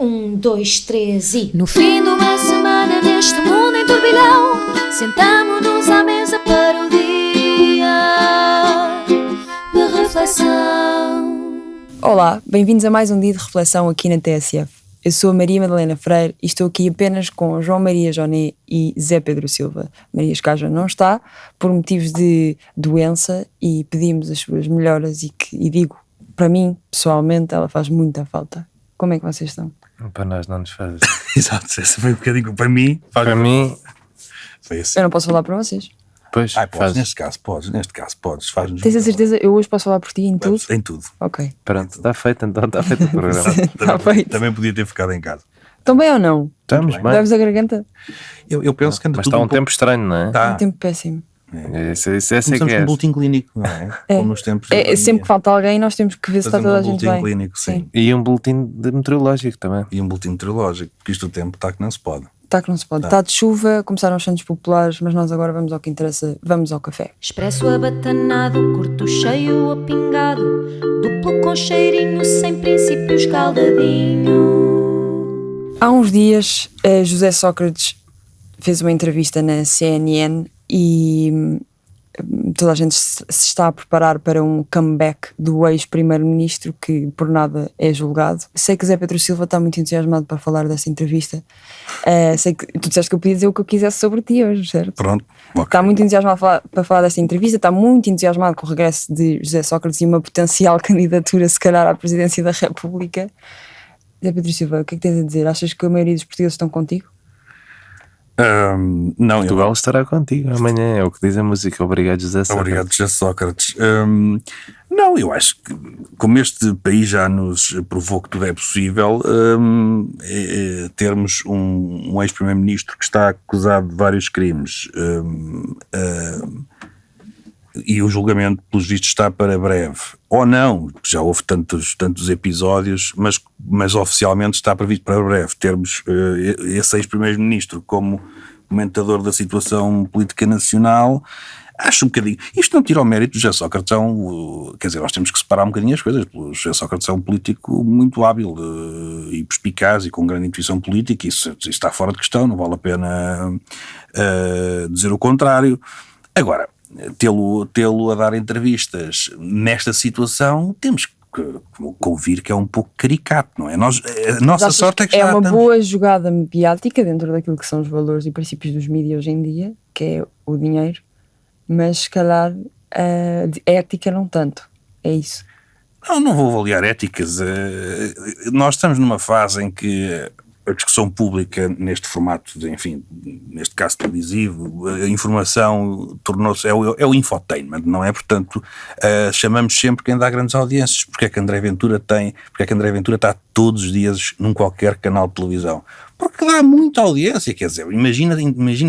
2, 3 e... No fim de uma semana neste mundo em turbilhão, sentamo-nos à mesa para o dia de reflexão. Olá, bem-vindos a mais um dia de reflexão aqui na TSF. Eu sou a Maria Madalena Freire e estou aqui apenas com João Maria Joné e Zé Pedro Silva. Maria Escaja não está por motivos de doença e pedimos as suas melhoras e digo, para mim, pessoalmente, ela faz muita falta. Como é que vocês estão? Para nós não nos faz. Exato, esse foi um bocadinho para mim. Para mim, Foi assim. Eu não posso falar para vocês. pois, Podes, faz. neste caso podes. Faz-nos Tens a certeza? Eu hoje posso falar por ti em tudo? Em tudo. Ok. Pronto, está feito então, está feito o programa. Está feito. Também podia ter ficado em casa. Estão bem ou não? Estamos bem. Deves a garganta? Eu penso que anda Mas tudo está um pouco- tempo estranho, não é? Tá. Um tempo péssimo. Essa é Começamos que com é. um boletim clínico, não é? Como nos tempos. É sempre que falta alguém, nós temos que ver se está Fazemos toda a um gente boletim bem. clínico, sim. E um boletim de meteorológico também. E um boletim meteorológico, porque isto o tempo está que não se pode. Está que não se pode. Está de chuva, começaram os santos populares, mas nós agora vamos ao que interessa, vamos ao café. Expresso abatanado, curto cheio ou pingado, duplo com cheirinho, sem princípios caldadinho. Há uns dias, José Sócrates fez uma entrevista na CNN e toda a gente se está a preparar para um comeback do ex-primeiro-ministro que por nada é julgado. Sei que Zé Pedro Silva está muito entusiasmado para falar dessa entrevista. Sei que tu disseste que eu podia dizer o que eu quisesse sobre ti hoje, certo? Pronto. ok. Está muito entusiasmado para falar dessa entrevista, está muito entusiasmado com o regresso de José Sócrates e uma potencial candidatura, se calhar, à presidência da República. Zé Pedro Silva, o que é que tens a dizer? Achas que a maioria dos portugueses estão contigo? Não, Portugal estará contigo amanhã, é o que diz a música. Obrigado, José Sócrates. Obrigado, José Sócrates. Não, eu acho que, como este país já nos provou que tudo é possível, termos um ex-primeiro-ministro que está acusado de vários crimes e o julgamento, pelos vistos, está para breve. Ou não, já houve tantos episódios, mas oficialmente está previsto para breve termos esse ex-primeiro-ministro como comentador da situação política nacional. Acho um bocadinho. Isto não tira o mérito do José Sócrates. Quer dizer, nós temos que separar um bocadinho as coisas. O José Sócrates é um político muito hábil e perspicaz e com grande intuição política. Isso está fora de questão, não vale a pena dizer o contrário. Agora, tê-lo a dar entrevistas nesta situação, temos que ouvir que é um pouco caricato, não é? A nossa sorte é que já é uma estamos... boa jogada mediática dentro daquilo que são os valores e princípios dos mídias hoje em dia, que é o dinheiro, mas se calhar a ética não tanto, é isso. Não vou avaliar éticas. Nós estamos numa fase em que a discussão pública neste formato, enfim, neste caso televisivo, a informação tornou-se, é o infotainment, não é? Portanto, chamamos sempre quem dá grandes audiências. Porque é que André Ventura está todos os dias num qualquer canal de televisão? Porque dá muita audiência, quer dizer, imagina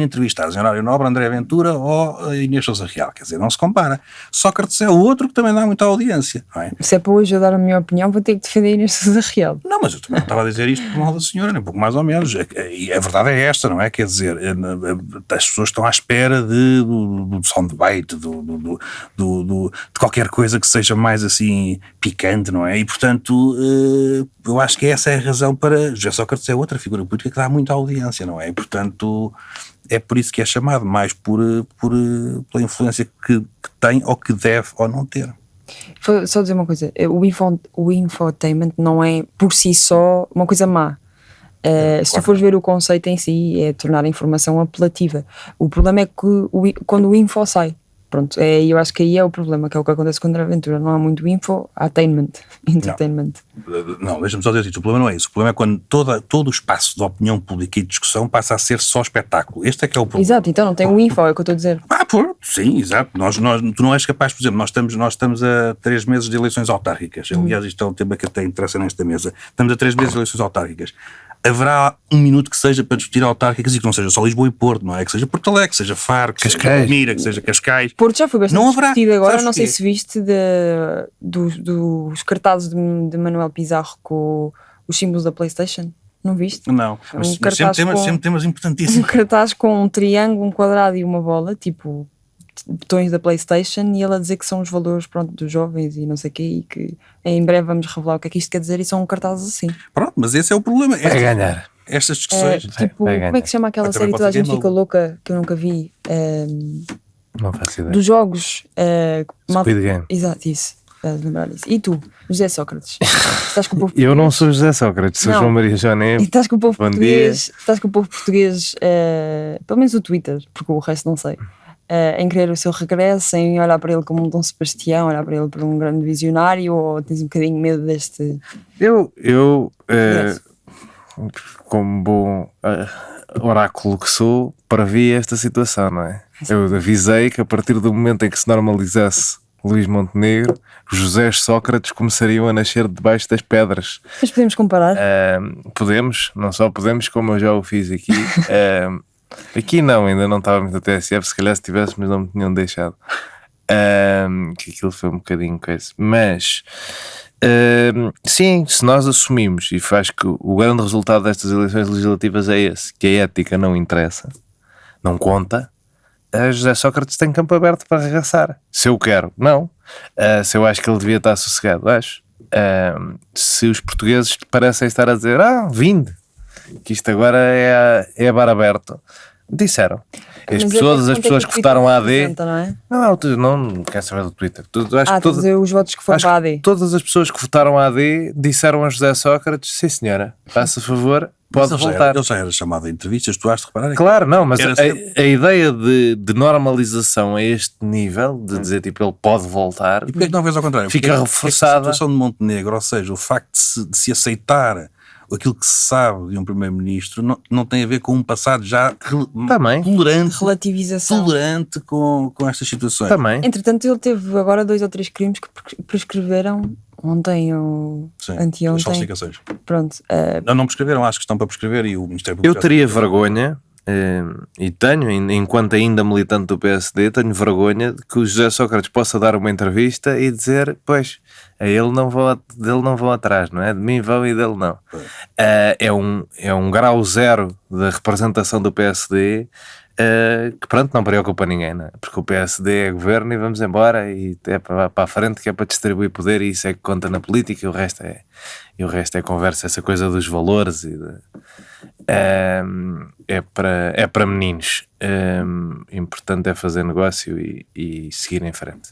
entrevistar a Horário Nobre, André Ventura ou a Inês Sousa Real, quer dizer, não se compara. Sócrates é outro que também dá muita audiência, não é? Se é para hoje eu dar a minha opinião, vou ter que defender Inês Sousa Real. Não, mas eu também não estava a dizer isto por mal da senhora, nem um pouco mais ou menos. E a verdade é esta, não é? Quer dizer, as pessoas estão à espera do soundbite, de qualquer coisa que seja mais assim picante, não é? E portanto, eu acho que essa é a razão para... José Sócrates é outra figura política que dá muita audiência, não é? E portanto, é por isso que é chamado, mais pela influência que tem ou que deve ou não ter. Vou só dizer uma coisa, o infotainment não é por si só uma coisa má. Se tu fores ver o conceito em si, é tornar a informação apelativa. O problema é que quando o info sai, pronto, eu acho que aí é o problema, que é o que acontece com a André Ventura. Não há muito info, há entertainment. Não, deixa-me só dizer isto, o problema não é isso. O problema é quando todo o espaço de opinião pública e discussão passa a ser só espetáculo. Este é que é o problema. Exato, então não tem o info, é o que eu estou a dizer. Sim, exato. Tu não és capaz, por exemplo, nós estamos a 3 meses de eleições autárquicas. Aliás, isto é um tema que até interessa nesta mesa. Estamos a 3 meses de eleições autárquicas. Haverá um minuto que seja para discutir autárquicas e que não seja só Lisboa e Porto, não é? Que seja Porto Alegre, que seja Faro, que Cascais. seja Mira, que seja Cascais. Porto já foi bastante Não haverá. discutido agora, Sabes não sei porquê? se viste dos cartazes de Manuel Pizarro com os símbolos da PlayStation. Não viste? Não, mas cartaz sempre temas um importantíssimos. cartaz com um triângulo, um quadrado e uma bola, tipo botões da PlayStation e ele a dizer que são os valores, pronto, dos jovens e não sei o quê, e que em breve vamos revelar o que é que isto quer dizer, e são cartazes assim. Pronto, mas esse é o problema. Vai ganhar. Estas discussões. Tipo, vai como é que se chama aquela Mas série também que toda a pode ser gente fica Game louca, que eu nunca vi, Não faço ideia. dos jogos, Squid Game. Exato, isso. Estás a lembrar disso. E tu, José Sócrates? Estás com o povo Eu não sou José Sócrates, sou Não. João Maria Joné. E estás com o povo Bom português, estás com o povo português, pelo menos o Twitter, porque o resto não sei, em querer o seu regresso, em olhar para ele como um Dom Sebastião, olhar para ele como um grande visionário, ou tens um bocadinho medo deste... Eu Yes. como bom oráculo que sou, previ esta situação, não é? Eu avisei que a partir do momento em que se normalizasse Luís Montenegro, José Sócrates começariam a nascer debaixo das pedras. Mas podemos comparar? Podemos, não só podemos, como eu já o fiz aqui. Aqui não, ainda não estávamos na TSF, se calhar se tivéssemos não me tinham deixado. Que aquilo foi um bocadinho coisa. Mas sim, se nós assumimos, e faz que o grande resultado destas eleições legislativas é esse, que a ética não interessa, não conta, José Sócrates tem campo aberto para arregaçar. Se eu quero, não. Se eu acho que ele devia estar sossegado, acho. Se os portugueses parecem estar a dizer, vinde, que isto agora é a bar aberto, disseram. Mas Todas as pessoas que votaram AD, representa, não é? não quero saber do Twitter. Acho que Todos os votos que foram acho para a que AD. todas as pessoas que votaram AD disseram a José Sócrates, sim senhora, faça favor, pode voltar. Ele já era chamado a entrevistas, tu has de reparar. Claro, não, mas Era a ideia de normalização a este nível, de dizer tipo ele pode voltar, E porquê é que não vês ao contrário? Fica Porque reforçada. a situação de Montenegro, ou seja, o facto de se aceitar aquilo que se sabe de um primeiro-ministro não tem a ver com um passado já Também. Relativização. tolerante com estas situações. também. Entretanto, ele teve agora 2 ou 3 crimes que prescreveram ontem ou Sim, as anteontem. falsificações. Pronto. Não prescreveram, acho que estão para prescrever e o Ministério Eu Público... teria vergonha, e tenho, enquanto ainda militante do PSD, tenho vergonha de que o José Sócrates possa dar uma entrevista e dizer, pois, a ele dele não vão atrás, não é? De mim vão e dele não. É um grau zero da representação do PSD, que pronto, não preocupa ninguém, não é? Porque o PSD é governo e vamos embora e é para a frente, que é para distribuir poder, e isso é que conta na política, e o resto é conversa, essa coisa dos valores é para meninos. Importante é fazer negócio e seguir em frente.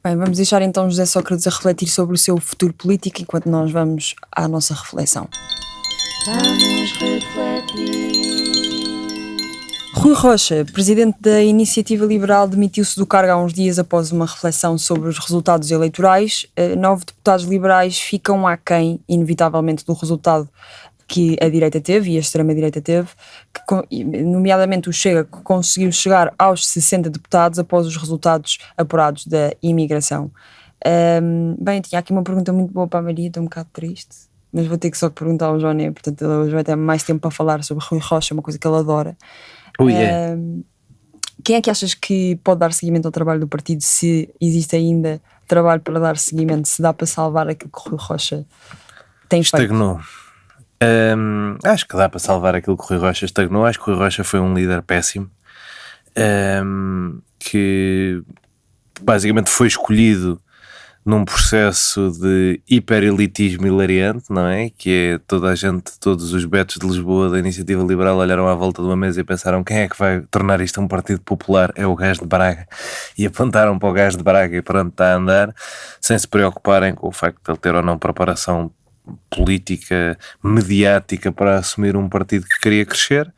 Bem, vamos deixar então José Sócrates a refletir sobre o seu futuro político enquanto nós vamos à nossa reflexão. Vamos refletir. Rui Rocha, presidente da Iniciativa Liberal, demitiu-se do cargo há uns dias após uma reflexão sobre os resultados eleitorais. 9 deputados liberais ficam aquém, inevitavelmente, do resultado que a direita teve e a extrema-direita teve, nomeadamente o Chega, que conseguiu chegar aos 60 deputados após os resultados apurados da imigração. Bem, tinha aqui uma pergunta muito boa para a Maria, estou um bocado triste, mas vou ter que só perguntar ao Joné, portanto ele hoje vai ter mais tempo para falar sobre Rui Rocha, uma coisa que ele adora. Quem é que achas que pode dar seguimento ao trabalho do partido, se existe ainda trabalho para dar seguimento, se dá para salvar aquilo que Rui Rocha tem feito? Estagnou. Acho que dá para salvar aquilo que o Rui Rocha estagnou. Acho que o Rui Rocha foi um líder péssimo, que basicamente foi escolhido num processo de hiperelitismo hilariante, não é? Que é toda a gente, todos os betos de Lisboa da Iniciativa Liberal olharam à volta de uma mesa e pensaram: quem é que vai tornar isto um partido popular? É o gajo de Braga. E apontaram para o gajo de Braga e pronto, está a andar, sem se preocuparem com o facto de ele ter ou não preparação política, mediática para assumir um partido que queria crescer.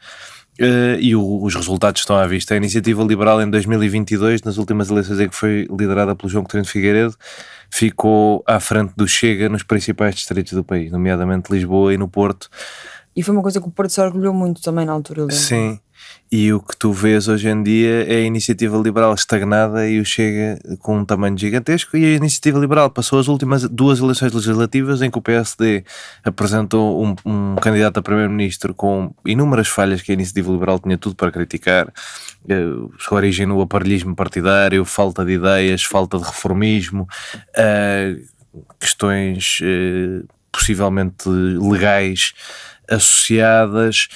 E os resultados estão à vista. A Iniciativa Liberal em 2022, nas últimas eleições em que foi liderada pelo João Coutinho de Figueiredo, ficou à frente do Chega nos principais distritos do país, nomeadamente Lisboa e no Porto. E foi uma coisa que o Porto se orgulhou muito também na altura. Sim, e o que tu vês hoje em dia é a Iniciativa Liberal estagnada e o Chega com um tamanho gigantesco. E a Iniciativa Liberal passou as últimas 2 eleições legislativas em que o PSD apresentou um candidato a primeiro-ministro com inúmeras falhas que a Iniciativa Liberal tinha tudo para criticar. Sua origem no aparelhismo partidário, falta de ideias, falta de reformismo, questões possivelmente legais associadas.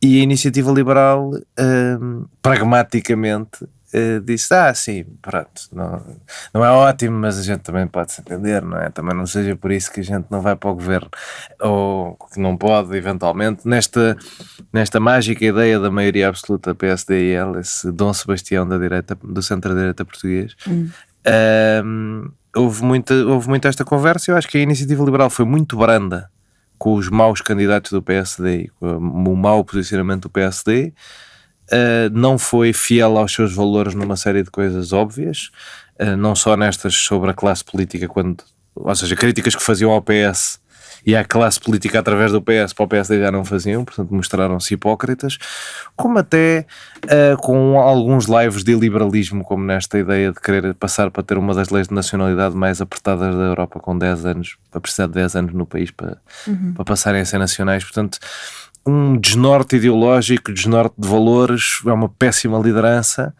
E a Iniciativa Liberal, pragmaticamente, disse, sim, pronto, não é ótimo, mas a gente também pode se entender, não é? Também não seja por isso que a gente não vai para o governo, ou que não pode, eventualmente, nesta mágica ideia da maioria absoluta PSD-IL, esse Dom Sebastião da direita, do centro-direita português. Houve muito esta conversa. Eu acho que a Iniciativa Liberal foi muito branda com os maus candidatos do PSD e com o mau posicionamento do PSD. Não foi fiel aos seus valores numa série de coisas óbvias, não só nestas sobre a classe política, ou seja, críticas que faziam ao PS e à classe política através do PS para o PSD já não faziam, portanto mostraram-se hipócritas, como até com alguns lives de liberalismo, como nesta ideia de querer passar para ter uma das leis de nacionalidade mais apertadas da Europa com 10 anos, para precisar de 10 anos no país para passarem a ser nacionais. Portanto, um desnorte ideológico, desnorte de valores, é uma péssima liderança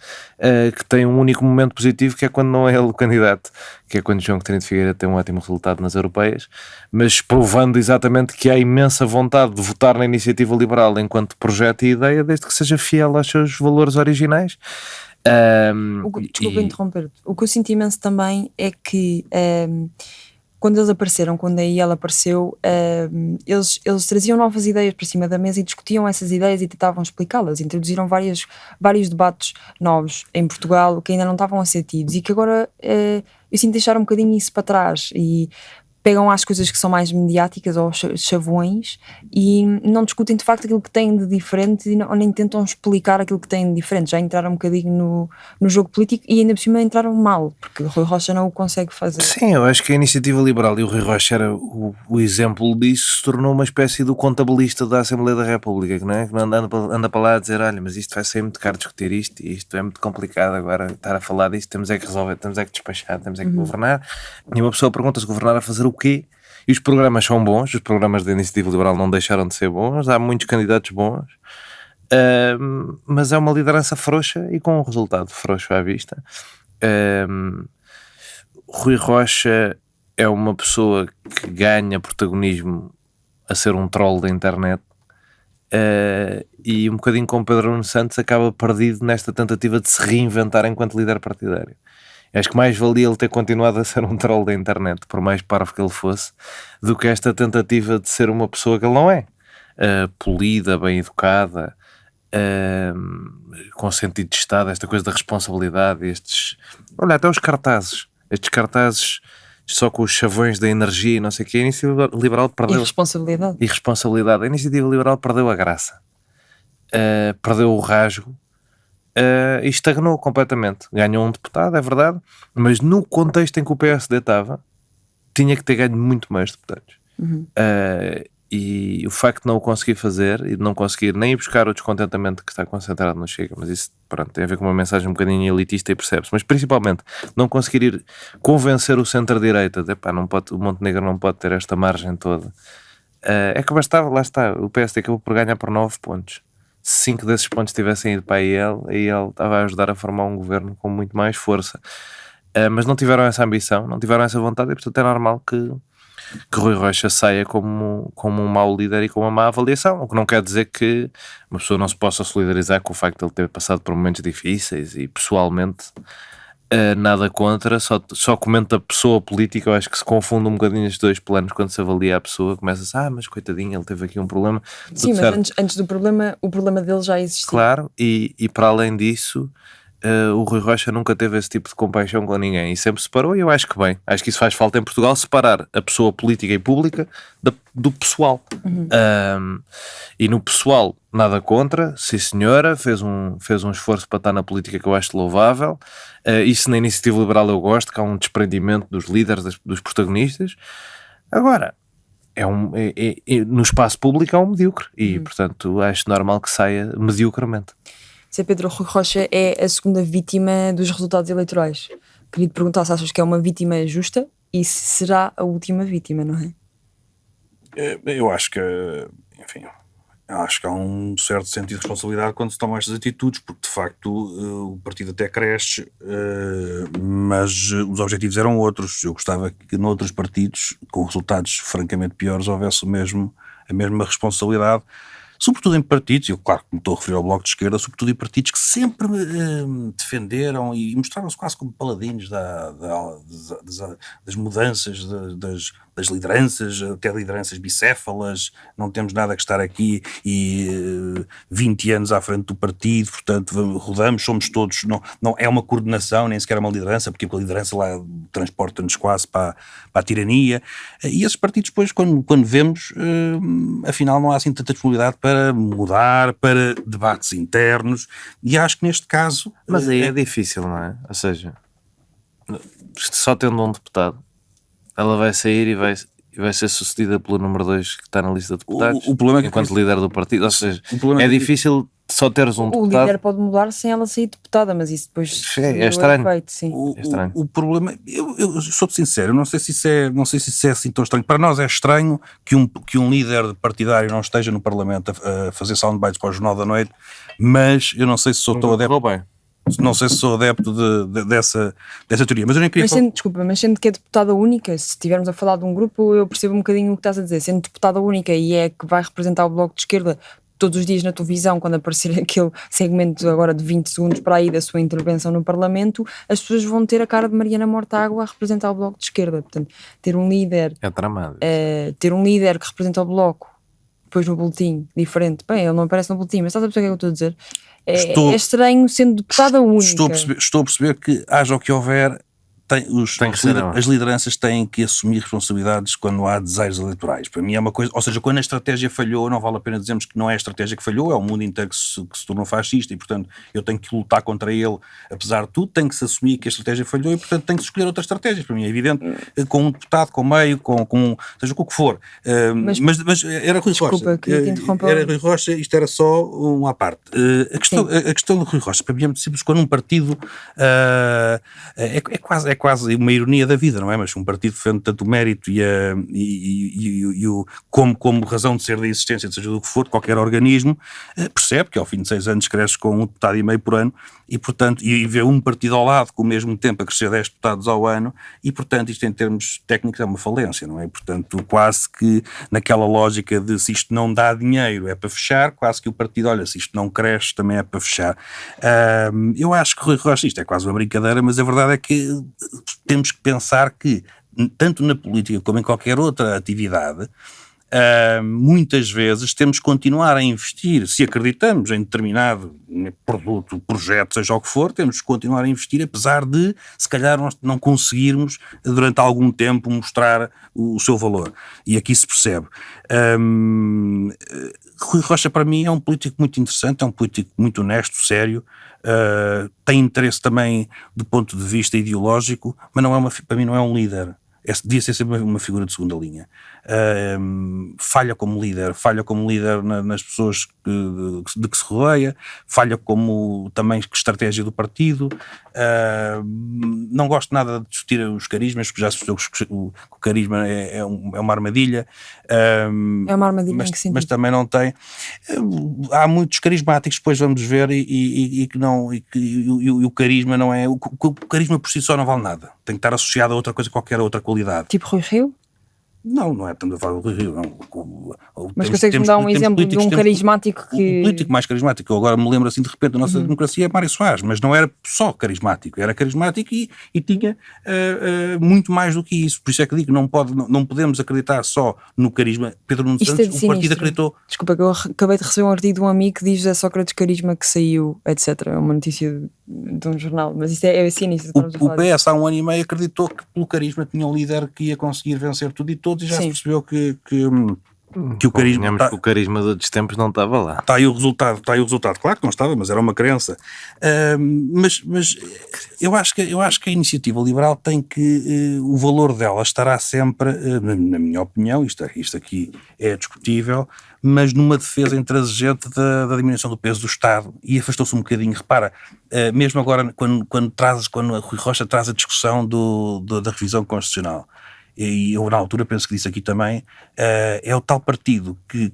que tem um único momento positivo, que é quando não é ele o candidato, que é quando João Coutinho de Figueiredo tem um ótimo resultado nas europeias, mas provando exatamente que há imensa vontade de votar na Iniciativa Liberal enquanto projeto e ideia, desde que seja fiel aos seus valores originais. Desculpa interromper. O que eu sinto imenso também é que quando eles apareceram, quando a IEL apareceu, eles traziam novas ideias para cima da mesa e discutiam essas ideias e tentavam explicá-las. Introduziram vários debates novos em Portugal que ainda não estavam a ser tidos e que agora eu sinto deixar um bocadinho isso para trás e pegam às coisas que são mais mediáticas ou chavões e não discutem de facto aquilo que têm de diferente ou nem tentam explicar aquilo que têm de diferente. Já entraram um bocadinho no jogo político e ainda por cima entraram mal, porque o Rui Rocha não o consegue fazer. Sim, eu acho que a Iniciativa Liberal, e o Rui Rocha era o exemplo disso, se tornou uma espécie do contabilista da Assembleia da República, que não é? Que anda para lá a dizer, olha, mas isto vai ser muito caro discutir isto, e isto é muito complicado agora estar a falar disto, temos é que resolver, temos é que despachar, temos é que governar. E uma pessoa pergunta-se, governar a fazer o quê? E os programas são bons, os programas da Iniciativa Liberal não deixaram de ser bons, há muitos candidatos bons, mas é uma liderança frouxa e com um resultado frouxo à vista. Rui Rocha é uma pessoa que ganha protagonismo a ser um troll da internet, e um bocadinho como Pedro Nuno Santos acaba perdido nesta tentativa de se reinventar enquanto líder partidário. Acho que mais valia ele ter continuado a ser um troll da internet, por mais parvo que ele fosse, do que esta tentativa de ser uma pessoa que ele não é. Polida, bem educada, com sentido de Estado, esta coisa da responsabilidade, olha, até os cartazes, estes cartazes só com os chavões da energia e não sei o que, a Iniciativa Liberal perdeu... Irresponsabilidade. A Iniciativa Liberal perdeu a graça, perdeu o rasgo, e estagnou completamente. Ganhou um deputado, é verdade, mas no contexto em que o PSD estava, tinha que ter ganho muito mais deputados. E o facto de não o conseguir fazer e de não conseguir nem ir buscar o descontentamento que está concentrado no Chega, mas isso, pronto, tem a ver com uma mensagem um bocadinho elitista e percebe-se, mas principalmente não conseguir ir convencer o centro-direita de, o Montenegro não pode ter esta margem toda, é que bastava, lá está, o PSD acabou por ganhar por 9 pontos. Se 5 desses pontos tivessem ido para a IEL estava a ajudar a formar um governo com muito mais força, mas não tiveram essa ambição, não tiveram essa vontade, e portanto é normal que Rui Rocha saia como um mau líder e com uma má avaliação, o que não quer dizer que uma pessoa não se possa solidarizar com o facto de ele ter passado por momentos difíceis e pessoalmente nada contra, só comenta a pessoa política. Eu acho que se confunde um bocadinho estes dois planos quando se avalia a pessoa, começa-se, mas coitadinho, ele teve aqui um problema. Sim, mas antes do problema, o problema dele já existia. Claro, e para além disso, o Rui Rocha nunca teve esse tipo de compaixão com ninguém e sempre separou, e eu acho que bem, acho que isso faz falta em Portugal, separar a pessoa política e pública do pessoal. E no pessoal nada contra, sim senhora, fez um esforço para estar na política que eu acho louvável, isso na Iniciativa Liberal eu gosto, que há um desprendimento dos líderes, dos protagonistas. Agora no espaço público é um medíocre e portanto acho normal que saia mediocremente. Se Pedro Rui Rocha é a segunda vítima dos resultados eleitorais. Queria te perguntar se achas que é uma vítima justa e se será a última vítima, não é? Eu acho que, enfim, acho que há um certo sentido de responsabilidade quando se tomam estas atitudes, porque de facto o partido até cresce, mas os objetivos eram outros. Eu gostava que noutros partidos, com resultados francamente piores, houvesse a mesma responsabilidade. sobretudo em partidos, eu claro que me estou a referir ao Bloco de Esquerda, sobretudo em partidos que sempre defenderam e mostraram-se quase como paladinos das mudanças, das lideranças, até lideranças bicéfalas. Não temos nada que estar aqui e 20 anos à frente do partido, portanto rodamos, somos todos, não é uma coordenação, nem sequer é uma liderança, porque a liderança lá transporta-nos quase para a tirania, e esses partidos depois quando vemos, afinal não há assim tanta disponibilidade para mudar, para debates internos, e acho que neste caso... Mas aí é difícil, não é? Ou seja, só tendo um deputado, ela vai sair e vai ser sucedida pelo número 2 que está na lista de deputados, o problema é que enquanto líder do partido. Ou seja, é difícil só teres um deputado. O líder pode mudar sem ela sair deputada, mas isso depois é estranho. Efeito, sim. É estranho. O problema, eu sou-te sincero, eu não sei se isso é assim tão estranho. Para nós é estranho que um líder partidário não esteja no Parlamento a fazer soundbites para o Jornal da Noite, mas eu não sei se sou tão adepto. Não sei se sou adepto dessa teoria, mas eu nem queria... Mas sendo que é deputada única, se estivermos a falar de um grupo, eu percebo um bocadinho o que estás a dizer. Sendo deputada única e é que vai representar o Bloco de Esquerda todos os dias na televisão, quando aparecer aquele segmento agora de 20 segundos para aí da sua intervenção no Parlamento, as pessoas vão ter a cara de Mariana Mortágua a representar o Bloco de Esquerda. Portanto, ter um líder... É tramado. Ter um líder que representa o Bloco, depois no boletim, diferente. Bem, ele não aparece no boletim, mas estás a perceber o que é que eu estou a dizer? É estranho sendo deputada única. Estou a perceber que, haja o que houver, as lideranças têm que assumir responsabilidades quando há desejos eleitorais. Para mim é uma coisa, ou seja, quando a estratégia falhou, não vale a pena dizermos que não é a estratégia que falhou, é o mundo inteiro que se tornou fascista e, portanto, eu tenho que lutar contra ele, apesar de tudo, tem que se assumir que a estratégia falhou e, portanto, tem que se escolher outras estratégias. Para mim é evidente, com um deputado, com meio, seja com o que for. Mas era Rui Rocha. Era Rui Rocha, isto era só uma parte. A questão do Rui Rocha, para mim é muito simples, quando um partido é quase uma ironia da vida, não é? Mas um partido defende tanto o mérito como razão de ser da existência, seja do que for, de qualquer organismo, percebe que ao fim de 6 anos cresce com 1,5 deputado por ano e, portanto, e vê um partido ao lado com o mesmo tempo a crescer 10 deputados ao ano e, portanto, isto em termos técnicos é uma falência, não é? Portanto, quase que naquela lógica de se isto não dá dinheiro é para fechar, quase que o partido, olha, se isto não cresce também é para fechar. Eu acho que Rui Rocha, isto é quase uma brincadeira, mas a verdade é que temos que pensar que, tanto na política como em qualquer outra atividade, muitas vezes temos que continuar a investir. Se acreditamos em determinado produto, projeto, seja o que for, temos que continuar a investir, apesar de, se calhar, nós não conseguirmos durante algum tempo mostrar o seu valor. E aqui se percebe. Rui Rocha, para mim, é um político muito interessante, é um político muito honesto, sério, tem interesse também do ponto de vista ideológico, mas para mim não é um líder. Devia ser sempre uma figura de segunda linha. Falha como líder nas pessoas de que se rodeia, falha como também estratégia do partido. Não gosto nada de discutir os carismas, porque já se percebeu que o carisma é uma armadilha. É uma armadilha em que sentido? Mas também não tem. Há muitos carismáticos, depois vamos ver, e o carisma não é. O carisma por si só não vale nada. Tem que estar associado a outra coisa, qualquer outra qualidade. Tipo Rui Rio? Não é tanto a falar do Rui Rio, não. Mas consegues-me dar um exemplo de um carismático que... O político mais carismático, eu agora me lembro assim de repente da nossa democracia, é Mário Soares, mas não era só carismático, era carismático e tinha muito mais do que isso. Por isso é que digo, não podemos acreditar só no carisma. Pedro Nuno Santos, o partido acreditou... Desculpa, que eu acabei de receber um artigo de um amigo que diz José Sócrates carisma que saiu, etc. É uma notícia de um jornal, mas isto é sinistro. O PS há 1 ano e meio acreditou que pelo carisma tinha um líder que ia conseguir vencer tudo e todos, e já se percebeu que o carisma... que o carisma de outros tempos não estava lá. Está aí o resultado, claro que não estava, mas era uma crença. Mas eu acho que a iniciativa liberal tem que... o valor dela estará sempre, na minha opinião, isto aqui é discutível, mas numa defesa intransigente da diminuição do peso do Estado, e afastou-se um bocadinho. Repara, mesmo agora quando a Rui Rocha traz a discussão da revisão constitucional, e eu na altura penso que disse aqui também, é o tal partido que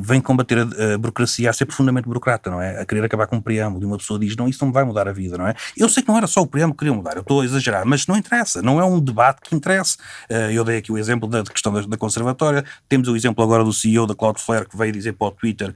vem combater a burocracia a ser profundamente burocrata, não é? A querer acabar com um preâmbulo, e uma pessoa diz, não, isso não me vai mudar a vida, não é? Eu sei que não era só o preâmbulo que queria mudar, eu estou a exagerar, mas não interessa, não é um debate que interessa. Eu dei aqui o exemplo da questão da conservatória, temos o exemplo agora do CEO da Cloudflare que veio dizer para o Twitter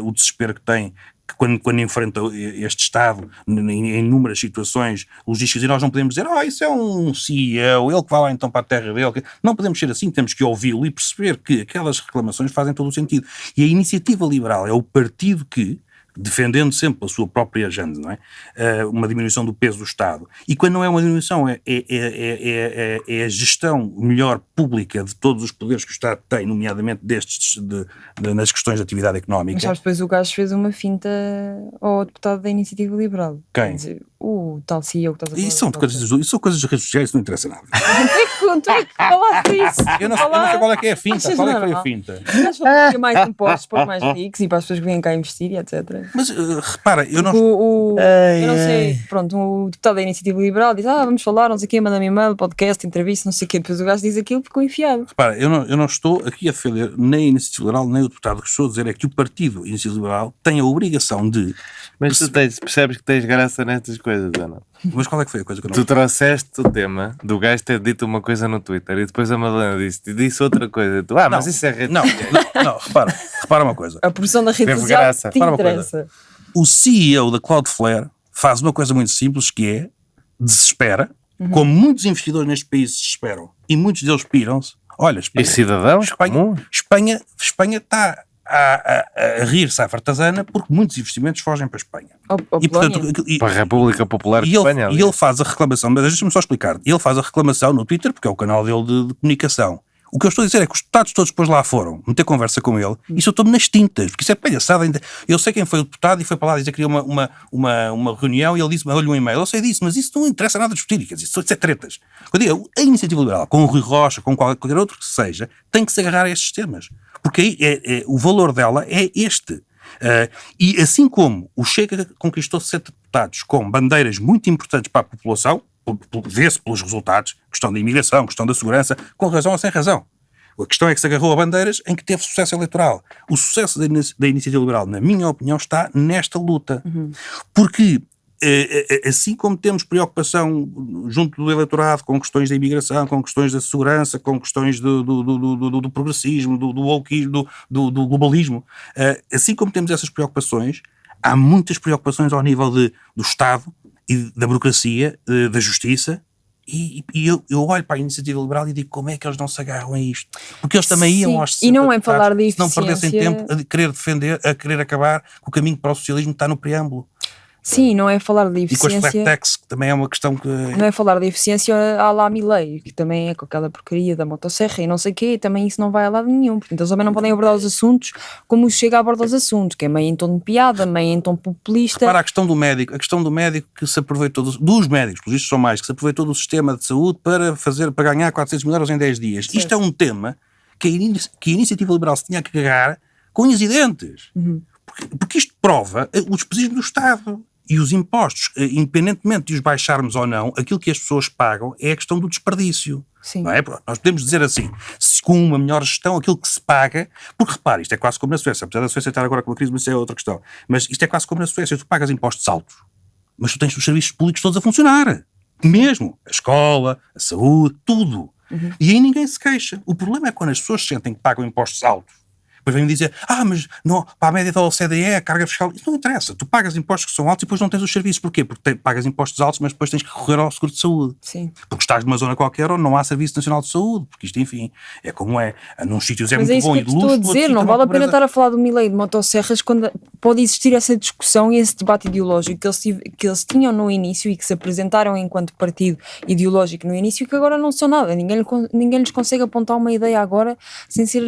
o desespero que tem, que quando enfrenta este Estado em inúmeras situações logísticas, e nós não podemos dizer, isso é um CEO, ele que vai lá então para a terra dele. Não podemos ser assim, temos que ouvi-lo e perceber que aquelas reclamações fazem todo o sentido. E a Iniciativa Liberal é o partido que, defendendo sempre a sua própria agenda, não é? Uma diminuição do peso do Estado. E quando não é uma diminuição, é a gestão melhor pública de todos os poderes que o Estado tem, nomeadamente nas questões de atividade económica. Mas sabes, depois o gajo fez uma finta ao deputado da Iniciativa Liberal. Quem? Quer dizer, o tal CEO que estás a falar. Isso são coisas das redes sociais, isso não interessa nada. Tu é que falaste isso. Eu não sei qual é que é a finta. Qual é que foi a finta? Mas falar que mais impostos para os mais ricos e para as pessoas que vêm cá investir e etc. Mas repara, eu não... Eu não sei, pronto, o deputado da Iniciativa Liberal diz, vamos falar, não sei o quê, manda-me e-mail, podcast, entrevista, não sei o quê. Depois o gajo diz aquilo, ficou enfiado. Repara, eu não estou aqui a defender nem a Iniciativa Liberal, nem o deputado. O que estou a dizer é que o partido Iniciativa Liberal tem a obrigação de... Mas tu percebes que tens graça nestas coisas, ou não? Mas qual é que foi a coisa que eu não... Tu trouxeste o tema do gajo ter dito uma coisa no Twitter e depois a Madalena disse outra coisa. Tu, mas isso é rede. Não, repara uma coisa. A produção da rede Teve social graça. te Repara uma interessa. O CEO da Cloudflare faz uma coisa muito simples, que é desespera, como muitos investidores neste país desesperam, e muitos deles piram-se. Olha, E cidadãos comuns? Espanha está a rir-se à fartazana porque muitos investimentos fogem para a Espanha. E, portanto, Para a República Popular de Espanha. E ele faz a reclamação, mas deixa-me só explicar, ele faz a reclamação no Twitter, porque é o canal dele de comunicação. O que eu estou a dizer é que os deputados todos depois lá foram meter conversa com ele, e isso eu estou-me nas tintas, porque isso é palhaçada. Eu sei quem foi o deputado e foi para lá dizer que queria uma reunião, e ele disse, mandou-lhe um e-mail. Eu sei disso, mas isso não interessa nada discutir, quer dizer, isso é tretas. Eu digo, a Iniciativa Liberal, com o Rui Rocha, com qualquer outro que seja, tem que se agarrar a estes temas, porque aí o valor dela é este. E assim como o Chega conquistou 60 deputados com bandeiras muito importantes para a população, vê-se pelos resultados, questão da imigração, questão da segurança, com razão ou sem razão. A questão é que se agarrou a bandeiras em que teve sucesso eleitoral. O sucesso da Iniciativa Liberal, na minha opinião, está nesta luta. Porque, assim como temos preocupação junto do eleitorado com questões da imigração, com questões da segurança, com questões do progressismo, do wokeismo, do globalismo, assim como temos essas preocupações, há muitas preocupações ao nível do Estado e da burocracia, da justiça, e eu olho para a Iniciativa Liberal e digo, como é que eles não se agarram a isto? Porque eles também iam aos 60 e não é falar de se não perdessem eficiência... tempo a querer defender, a querer acabar com o caminho para o socialismo que está no preâmbulo. Sim, não é falar de E com as flat eficiência... tax, que também é uma questão que... Não é falar de eficiência à lá Milei, que também é com aquela porcaria da motosserra e não sei o quê, também isso não vai a lado nenhum. Portanto, eles também não podem abordar os assuntos como chega a abordar os assuntos, que é meio em tom de piada, meio em tom populista. Para a questão do médico que se aproveitou, dos médicos, pelos vistos são mais, que se aproveitou do sistema de saúde para ganhar 400 mil euros em 10 dias. Certo. Isto é um tema que a Iniciativa Liberal se tinha que agarrar com unhas e dentes. Porque isto prova o despesismo do Estado. E os impostos, independentemente de os baixarmos ou não, aquilo que as pessoas pagam é a questão do desperdício. Sim. Não é? Nós podemos dizer assim, se com uma melhor gestão, aquilo que se paga, porque repare, isto é quase como na Suécia, apesar da Suécia estar agora com a crise, mas isso é outra questão, mas isto é quase como na Suécia, tu pagas impostos altos, mas tu tens os serviços públicos todos a funcionar, mesmo, a escola, a saúde, tudo. E aí ninguém se queixa. O problema é quando as pessoas sentem que pagam impostos altos. Depois vêm-me dizer, mas não, para a média da OCDE, a carga fiscal, isso não interessa. Tu pagas impostos que são altos e depois não tens os serviços. Porquê? Porque pagas impostos altos, mas depois tens que recorrer ao seguro de saúde. Sim. Porque estás numa zona qualquer onde não há Serviço Nacional de Saúde. Porque isto, enfim, é como é. Num sítios é muito bom e de luxo. Mas é isso que eu estou a dizer, não vale a pena estar a falar do Milei de motosserras quando pode existir essa discussão e esse debate ideológico que eles tinham no início e que se apresentaram enquanto partido ideológico no início e que agora não são nada. Ninguém lhes consegue apontar uma ideia agora sem ser...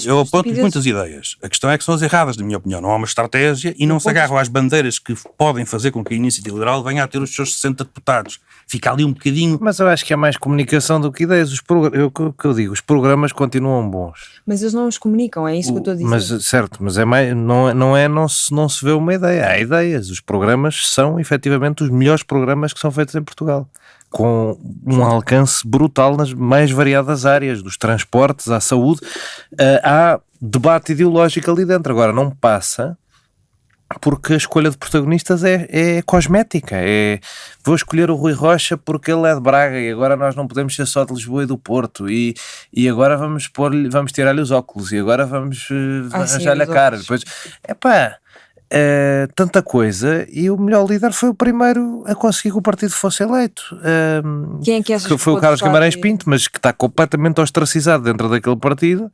Eu aponto muitas ideias. A questão é que são as erradas, na minha opinião. Não há uma estratégia e não se agarram às bandeiras que podem fazer com que a Iniciativa Liberal venha a ter os seus 60 deputados. Fica ali um bocadinho... Mas eu acho que é mais comunicação do que ideias. Eu digo, os programas continuam bons. Mas eles não os comunicam, é isso que eu estou a dizer. Mas, certo, mas é mais, não se vê uma ideia. Há ideias. Os programas são, efetivamente, os melhores programas que são feitos em Portugal. com um alcance brutal nas mais variadas áreas, dos transportes à saúde. Há debate ideológico ali dentro. Agora, não passa porque a escolha de protagonistas é cosmética. Vou escolher o Rui Rocha porque ele é de Braga e agora nós não podemos ser só de Lisboa e do Porto, e agora vamos tirar-lhe os óculos, e agora vamos arranjar-lhe a cara. Depois, tanta coisa, e o melhor líder foi o primeiro a conseguir que o partido fosse eleito. Quem é que achas que foi que o Carlos pode Guimarães votar? Pinto, mas que está completamente ostracizado dentro daquele partido,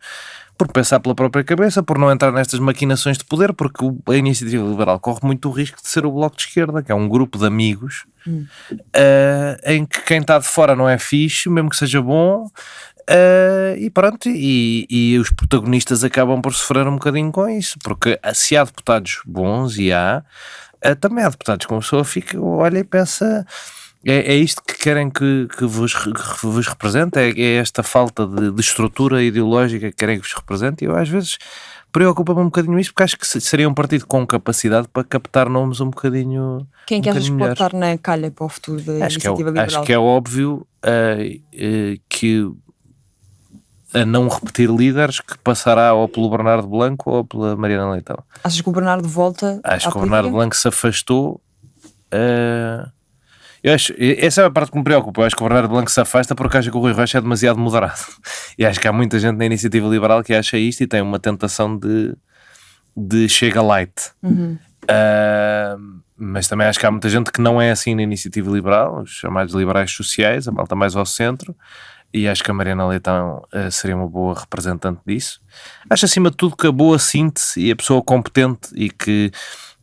por pensar pela própria cabeça, por não entrar nestas maquinações de poder, porque a Iniciativa Liberal corre muito o risco de ser o Bloco de Esquerda, que é um grupo de amigos em que quem está de fora não é fixe, mesmo que seja bom, e pronto, e os protagonistas acabam por sofrer um bocadinho com isso, porque se há deputados bons, e também há deputados que uma pessoa fica, olha e pensa... É isto que querem que vos represente? É esta falta de estrutura ideológica que querem que vos represente? E eu às vezes preocupa-me um bocadinho isso, porque acho que seria um partido com capacidade para captar nomes um bocadinho. Quem é que achas que pode melhores. estar na calha para o futuro da Iniciativa Liberal? Acho que é óbvio que a não repetir líderes, que passará ou pelo Bernardo Blanco ou pela Mariana Leitão. Achas que o Bernardo volta Acho à que o Bernardo política? Blanco se afastou. Essa é a parte que me preocupa. Eu acho que o Bernardo Blanco se afasta porque acha que o Rui Rocha é demasiado moderado. E acho que há muita gente na Iniciativa Liberal que acha isto e tem uma tentação de chega light. Mas também acho que há muita gente que não é assim na Iniciativa Liberal, os chamados liberais sociais, a malta mais ao centro, e acho que a Mariana Leitão seria uma boa representante disso. Acho, acima de tudo, que a boa síntese e a pessoa competente e que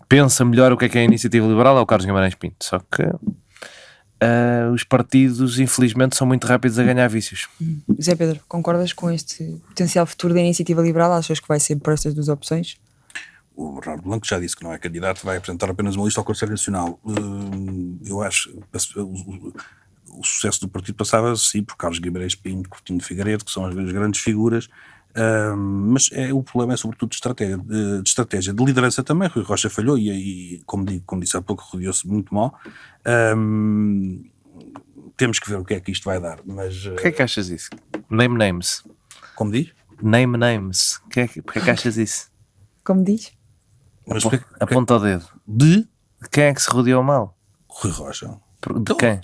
pensa melhor o que é a Iniciativa Liberal é o Carlos Guimarães Pinto. Só que os partidos, infelizmente, são muito rápidos a ganhar vícios. Zé Pedro, concordas com este potencial futuro da Iniciativa Liberal? Achas que vai ser por estas duas opções? O Bernardo Blanco já disse que não é candidato, vai apresentar apenas uma lista ao Conselho Nacional. Eu acho que o sucesso do partido passava, sim, por Carlos Guimarães Pinto, Coutinho de Figueiredo, que são as grandes figuras, mas o problema é sobretudo de estratégia, de liderança também. Rui Rocha falhou e como disse há pouco, rodeou-se muito mal. Temos que ver o que é que isto vai dar. Mas Porquê é que achas isso? Name names. como diz? Name names. Porquê é que achas isso? Como diz? Mas Aponta o dedo. de Quem é que se rodeou mal? Rui Rocha. De quem?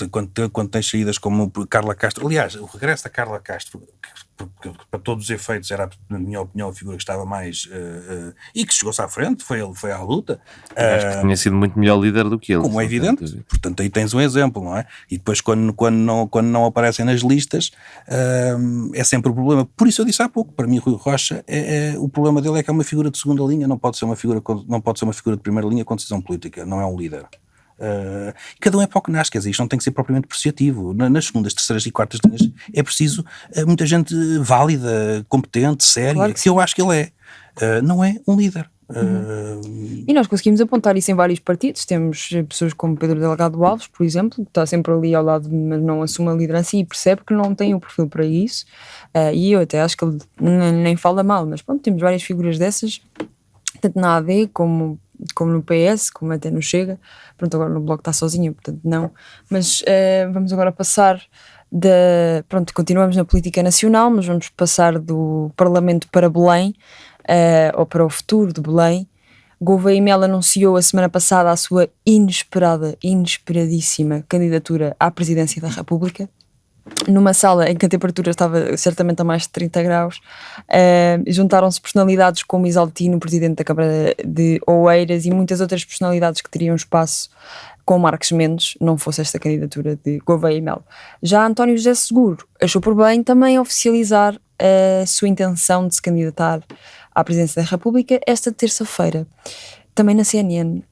Quando tens saídas como Carla Castro, aliás, o regresso da Carla Castro, que para todos os efeitos era, na minha opinião, a figura que estava mais e que chegou-se à frente, foi à luta. Acho que tinha sido muito melhor líder do que ele. Como é evidente, portanto aí tens um exemplo, não é? E depois quando não aparecem nas listas é sempre o problema. Por isso eu disse há pouco, para mim Rui Rocha o problema dele é que é uma figura de segunda linha, não pode ser uma figura de primeira linha com decisão política, não é um líder. Cada um é para o que nasce, quer dizer, isto não tem que ser propriamente apreciativo. Nas segundas, terceiras e quartas linhas é preciso muita gente válida, competente, séria, Claro que eu acho que ele não é um líder. E nós conseguimos apontar isso em vários partidos. Temos pessoas como Pedro Delgado Alves, por exemplo, que está sempre ali ao lado, mas não assume a liderança e percebe que não tem o perfil para isso. E eu até acho que ele nem fala mal, mas pronto, temos várias figuras dessas, tanto na AD como no PS, como até no Chega. Pronto, agora no Bloco está sozinha, portanto não. Mas vamos agora passar pronto, continuamos na política nacional, mas vamos passar do Parlamento para Belém, ou para o futuro de Belém. Gouveia e Melo anunciou a semana passada a sua inesperadíssima candidatura à presidência da República, numa sala em que a temperatura estava certamente a mais de 30 graus. Juntaram-se personalidades como Isaltino, presidente da Câmara de Oeiras, e muitas outras personalidades que teriam espaço com Marques Mendes, não fosse esta candidatura de Gouveia e Melo. Já António José Seguro achou por bem também oficializar a sua intenção de se candidatar à presidência da República esta terça-feira. Também na CNN.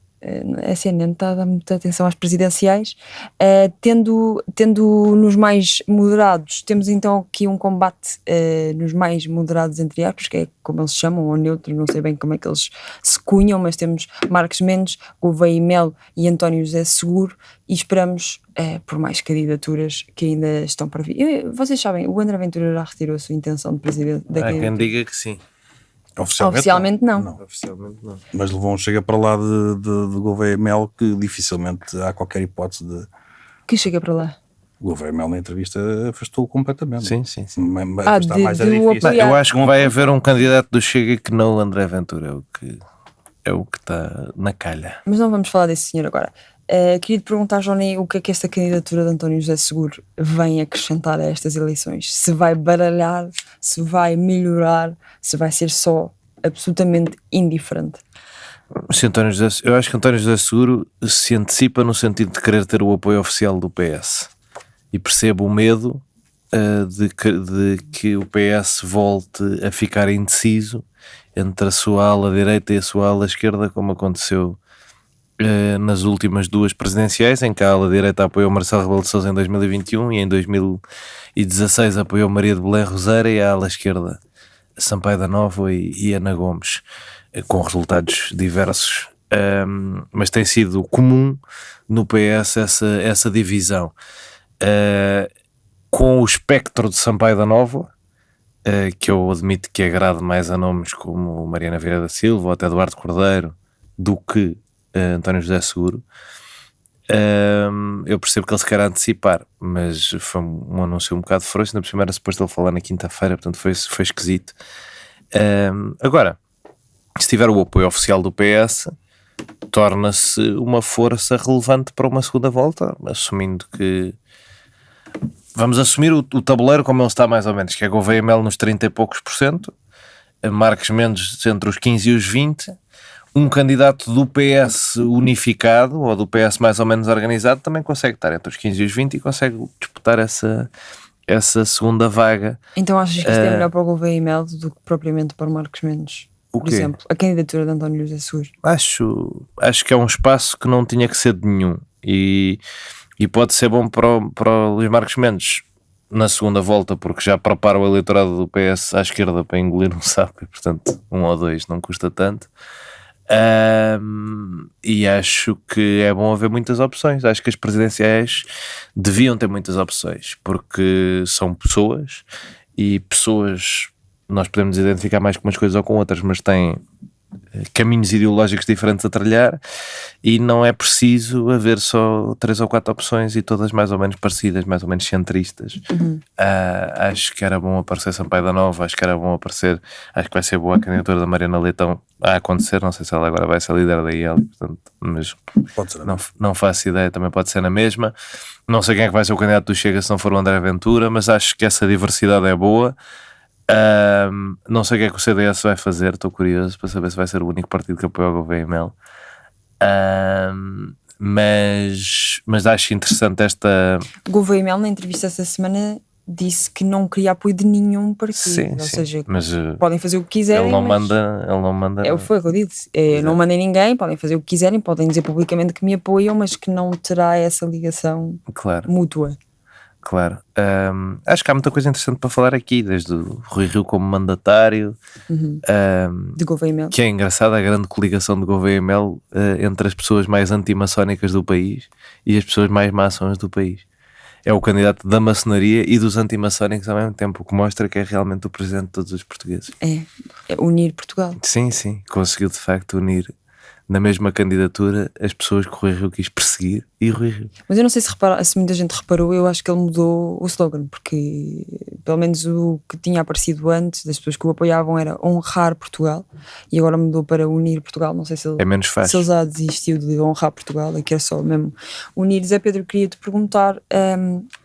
A CNN está a dar muita atenção às presidenciais, tendo nos mais moderados, temos então aqui um combate nos mais moderados, entre aspas, que é como eles chamam, ou neutros, não sei bem como é que eles se cunham, mas temos Marques Mendes, Gouveia e Melo e António José Seguro, e esperamos por mais candidaturas que ainda estão para vir. Vocês sabem, o André Ventura já retirou a sua intenção de presidente da candidatura. Há quem diga que sim. Oficialmente não. Oficialmente não. Mas levou um chega para lá de Gouveia e Melo que dificilmente há qualquer hipótese de Que chega para lá. O Gouveia Mel na entrevista afastou-o completamente. Sim. Mas está mais a de o difícil. apoiar. Eu acho que vai haver um candidato do Chega que não o André Ventura, é o que está na calha. Mas não vamos falar desse senhor agora. Queria te perguntar, Johnny, o que é que esta candidatura de António José Seguro vem acrescentar a estas eleições? Se vai baralhar, se vai melhorar, se vai ser só absolutamente indiferente? Eu acho que António José Seguro se antecipa no sentido de querer ter o apoio oficial do PS, e percebo o medo de que o PS volte a ficar indeciso entre a sua ala direita e a sua ala esquerda, como aconteceu nas últimas duas presidenciais, em que a ala direita apoiou Marcelo Rebelo de Sousa em 2021 e em 2016 apoiou Maria de Belém Roseira, e a ala esquerda Sampaio da Nova e Ana Gomes, com resultados diversos, mas tem sido comum no PS essa divisão, com o espectro de Sampaio da Nova, que eu admito que agrade mais a nomes como Mariana Vieira da Silva ou até Eduardo Cordeiro do que António José Seguro. Eu percebo que ele se quer antecipar, mas foi um anúncio um bocado frouxo, ainda por cima era suposto ele falar na quinta-feira, portanto foi esquisito. Agora, se tiver o apoio oficial do PS, torna-se uma força relevante para uma segunda volta, assumindo que vamos assumir o tabuleiro como ele está mais ou menos, que é Gouveia Mel nos 30 e poucos %, Marques Mendes entre os 15 e os 20%, um candidato do PS unificado, ou do PS mais ou menos organizado, também consegue estar entre os 15 e os 20 e consegue disputar essa segunda vaga. Então achas que isto é melhor para o Gouveia Mel do que propriamente para o Marcos Mendes? Por exemplo, a candidatura de António José Seguro. Acho que é um espaço que não tinha que ser de nenhum, e pode ser bom para o Luís Marcos Mendes na segunda volta, porque já prepara o eleitorado do PS à esquerda para engolir um sapo, e portanto 1 ou 2 não custa tanto. E acho que é bom haver muitas opções. Acho que as presidenciais deviam ter muitas opções, porque são pessoas, e pessoas nós podemos identificar mais com umas coisas ou com outras, mas têm caminhos ideológicos diferentes a trilhar, e não é preciso haver só 3 ou 4 opções e todas mais ou menos parecidas, mais ou menos centristas. Acho que era bom aparecer Sampaio da Nova, acho que vai ser boa a candidatura da Mariana Leitão a acontecer, não sei se ela agora vai ser líder da IEL, portanto, mas Pode ser. não faço ideia, também pode ser na mesma. Não sei quem é que vai ser o candidato do Chega se não for o André Ventura, mas acho que essa diversidade é boa. Não sei o que é que o CDS vai fazer, estou curioso para saber se vai ser o único partido que apoia o Gouveia Mel, mas acho interessante esta... Gouveia Mel, na entrevista esta semana, disse que não queria apoio de nenhum partido. Sim, seja, mas podem fazer o que quiserem, ele não mas manda. Foi o que eu disse. Não mandem ninguém, podem fazer o que quiserem, podem dizer publicamente que me apoiam, mas que não terá essa ligação mútua. Claro. Acho que há muita coisa interessante para falar aqui, desde o Rui Rio como mandatário, de Gouveia Mel. que é engraçado a grande coligação de Gouveia Mel entre as pessoas mais antimaçónicas do país e as pessoas mais maçons do país. É o candidato da maçonaria e dos antimaçónicos ao mesmo tempo, o que mostra que é realmente o presidente de todos os portugueses. É unir Portugal. Sim, conseguiu de facto unir na mesma candidatura as pessoas que o Rui Rio quis perseguir e o Rui Rio. Mas eu não sei se muita gente reparou, eu acho que ele mudou o slogan, porque pelo menos o que tinha aparecido antes das pessoas que o apoiavam era honrar Portugal, e agora mudou para unir Portugal. Não sei se ele, é menos fácil. Se ele já desistiu de honrar Portugal, é que é só mesmo unir. Zé Pedro, queria-te perguntar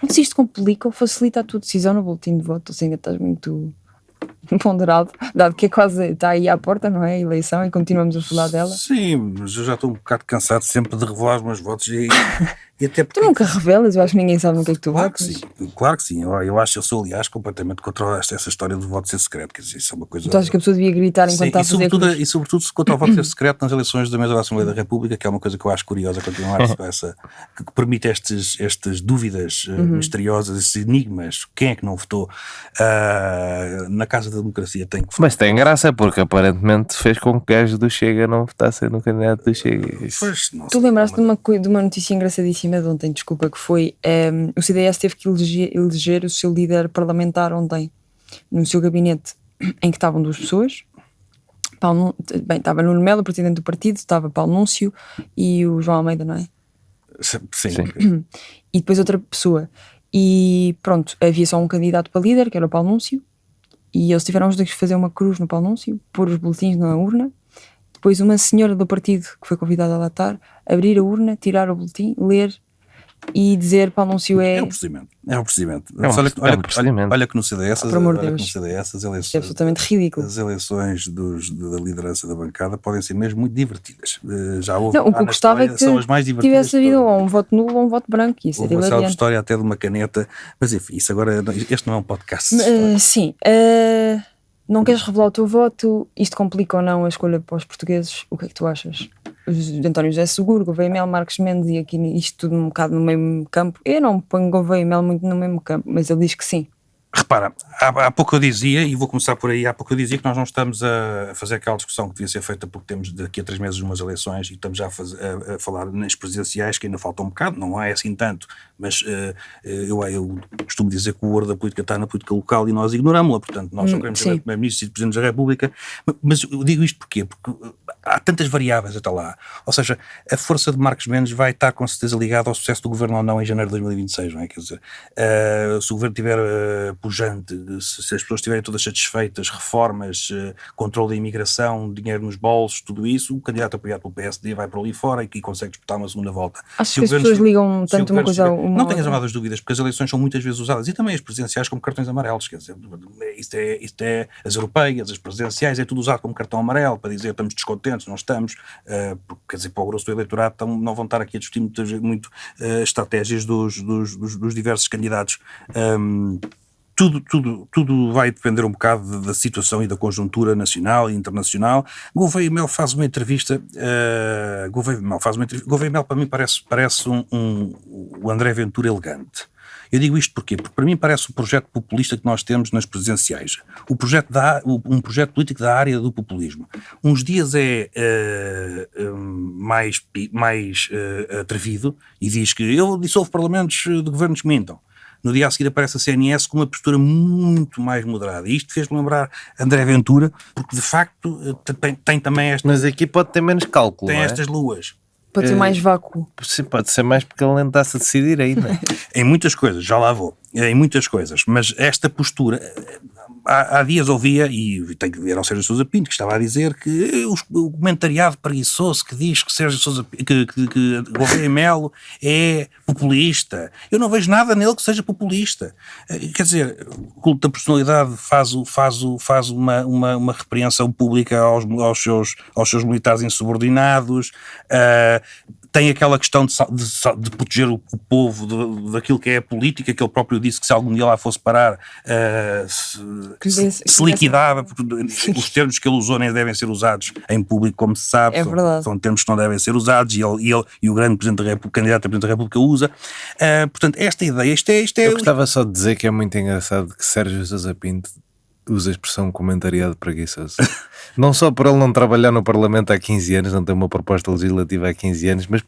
se isto complica ou facilita a tua decisão no boletim de voto, ou se ainda estás muito ponderado, dado que é quase, está aí à porta, não é? A eleição, e continuamos a falar dela. Sim, mas eu já estou um bocado cansado sempre de revelar os meus votos, e até porque... Tu nunca revelas, eu acho que ninguém sabe no que é que tu Claro votas. que sim, claro que sim. Eu sou, aliás, completamente contra essa história do voto ser secreto, quer dizer, isso é uma coisa... Tu achas que a pessoa devia gritar enquanto está a fazer cruz? E sobretudo contra o voto ser secreto nas eleições da mesa da Assembleia da República, que é uma coisa que eu acho curiosa continuar, que permite estas dúvidas misteriosas, esses enigmas, quem é que não votou na Casa da Democracia tem que votar. Mas tem graça, porque aparentemente fez com que gajos do Chega não votassem no candidato do Chega. Pois, Tu lembraste de uma notícia engraçadíssima de ontem, desculpa, que foi o CDS teve que eleger o seu líder parlamentar ontem no seu gabinete, em que estavam 2 pessoas. Estava Nuno Melo, o presidente do partido, estava Paulo Núncio e o João Almeida, não é? Sim. E depois outra pessoa. E pronto, havia só um candidato para líder, que era o Paulo Núncio, e eles tiveram os dois que fazer uma cruz no Paulo Núncio, pôr os boletins na urna. Depois uma senhora do partido que foi convidada a lá estar, abrir a urna, tirar o boletim, ler e dizer Paulo Núncio É um procedimento. procedimento. Olha que no CDS, Por amor de olha que no Deus. CDS as é eleições, absolutamente ridículo. as eleições da liderança da bancada podem ser mesmo muito divertidas. Já houve Não, o que na eu gostava é história, que são as mais divertidas tivesse havido de todas. ou um voto nulo ou um voto branco. Isso Houve seria uma célebre hilariante. história até de uma caneta, mas enfim, isso agora, este não é um podcast de história. Sim. Não queres revelar o teu voto? Isto complica ou não a escolha para os portugueses? O que é que tu achas? António José Seguro, Gouveia Mel, Marcos Mendes, e aqui isto tudo um bocado no mesmo campo. Eu não ponho Gouveia Mel muito no mesmo campo, mas ele diz que sim. Repara, há pouco eu dizia, e vou começar por aí, há pouco eu dizia que nós não estamos a fazer aquela discussão que devia ser feita porque temos daqui a 3 meses umas eleições e estamos já a falar nas presidenciais, que ainda falta um bocado, não é assim tanto, mas eu costumo dizer que o ouro da política está na política local e nós ignoramos-la, portanto nós só queremos saber Primeiro-Ministro e Presidente da República, mas eu digo isto porquê? Porque há tantas variáveis até lá, ou seja, a força de Marcos Mendes vai estar com certeza ligada ao sucesso do governo ou não em janeiro de 2026, não é? Quer dizer, se o governo tiver pujante, se as pessoas estiverem todas satisfeitas, reformas, controle da imigração, dinheiro nos bolsos, tudo isso, o candidato apoiado pelo PSD vai para ali fora e consegue disputar uma segunda volta. Acho que as pessoas ligam tanto uma coisa a uma Não tenhas outra. amadas dúvidas, porque as eleições são muitas vezes usadas, e também as presidenciais, como cartões amarelos, quer dizer, isto é as europeias, as presidenciais, é tudo usado como cartão amarelo, para dizer estamos descontentes, não estamos, porque, quer dizer, para o grosso do eleitorado não vão estar aqui a discutir muito estratégias dos diversos candidatos. Tudo vai depender um bocado da situação e da conjuntura nacional e internacional. Gouveia Mel faz uma entrevista. Gouveia Mel para mim parece o André Ventura elegante. Eu digo isto porquê? Porque para mim parece o projeto populista que nós temos nas presidenciais. Um projeto político da área do populismo. Uns dias é mais atrevido e diz que eu dissolvo parlamentos de governos que mintam. No dia a seguir aparece a CNS com uma postura muito mais moderada. E isto fez-me lembrar André Ventura, porque de facto tem também Mas aqui pode ter menos cálculo, tem não é? estas luas. Pode ter mais vácuo. Sim, pode ser mais porque ele nem está-se a decidir ainda. Em muitas coisas, já lá vou, em muitas coisas, mas esta postura, há dias ouvia, e tenho que ver ao Sérgio Sousa Pinto, que estava a dizer que o comentariado preguiçoso que diz que que Gouveia Melo é populista, eu não vejo nada nele que seja populista. Quer dizer, o culto da personalidade faz uma repreensão pública aos seus militares insubordinados, tem aquela questão de proteger o povo daquilo que é a política, que ele próprio disse que se algum dia lá fosse parar se liquidava, porque os termos que ele usou nem devem ser usados em público, como se sabe, são termos que não devem ser usados, e o grande Presidente da República, candidato a Presidente da República usa. Portanto, esta ideia, isto é... Eu gostava só de dizer que é muito engraçado que Sérgio Sousa Pinto usa a expressão comentariado preguiçoso. Não só por ele não trabalhar no Parlamento há 15 anos, não tem uma proposta legislativa há 15 anos, mas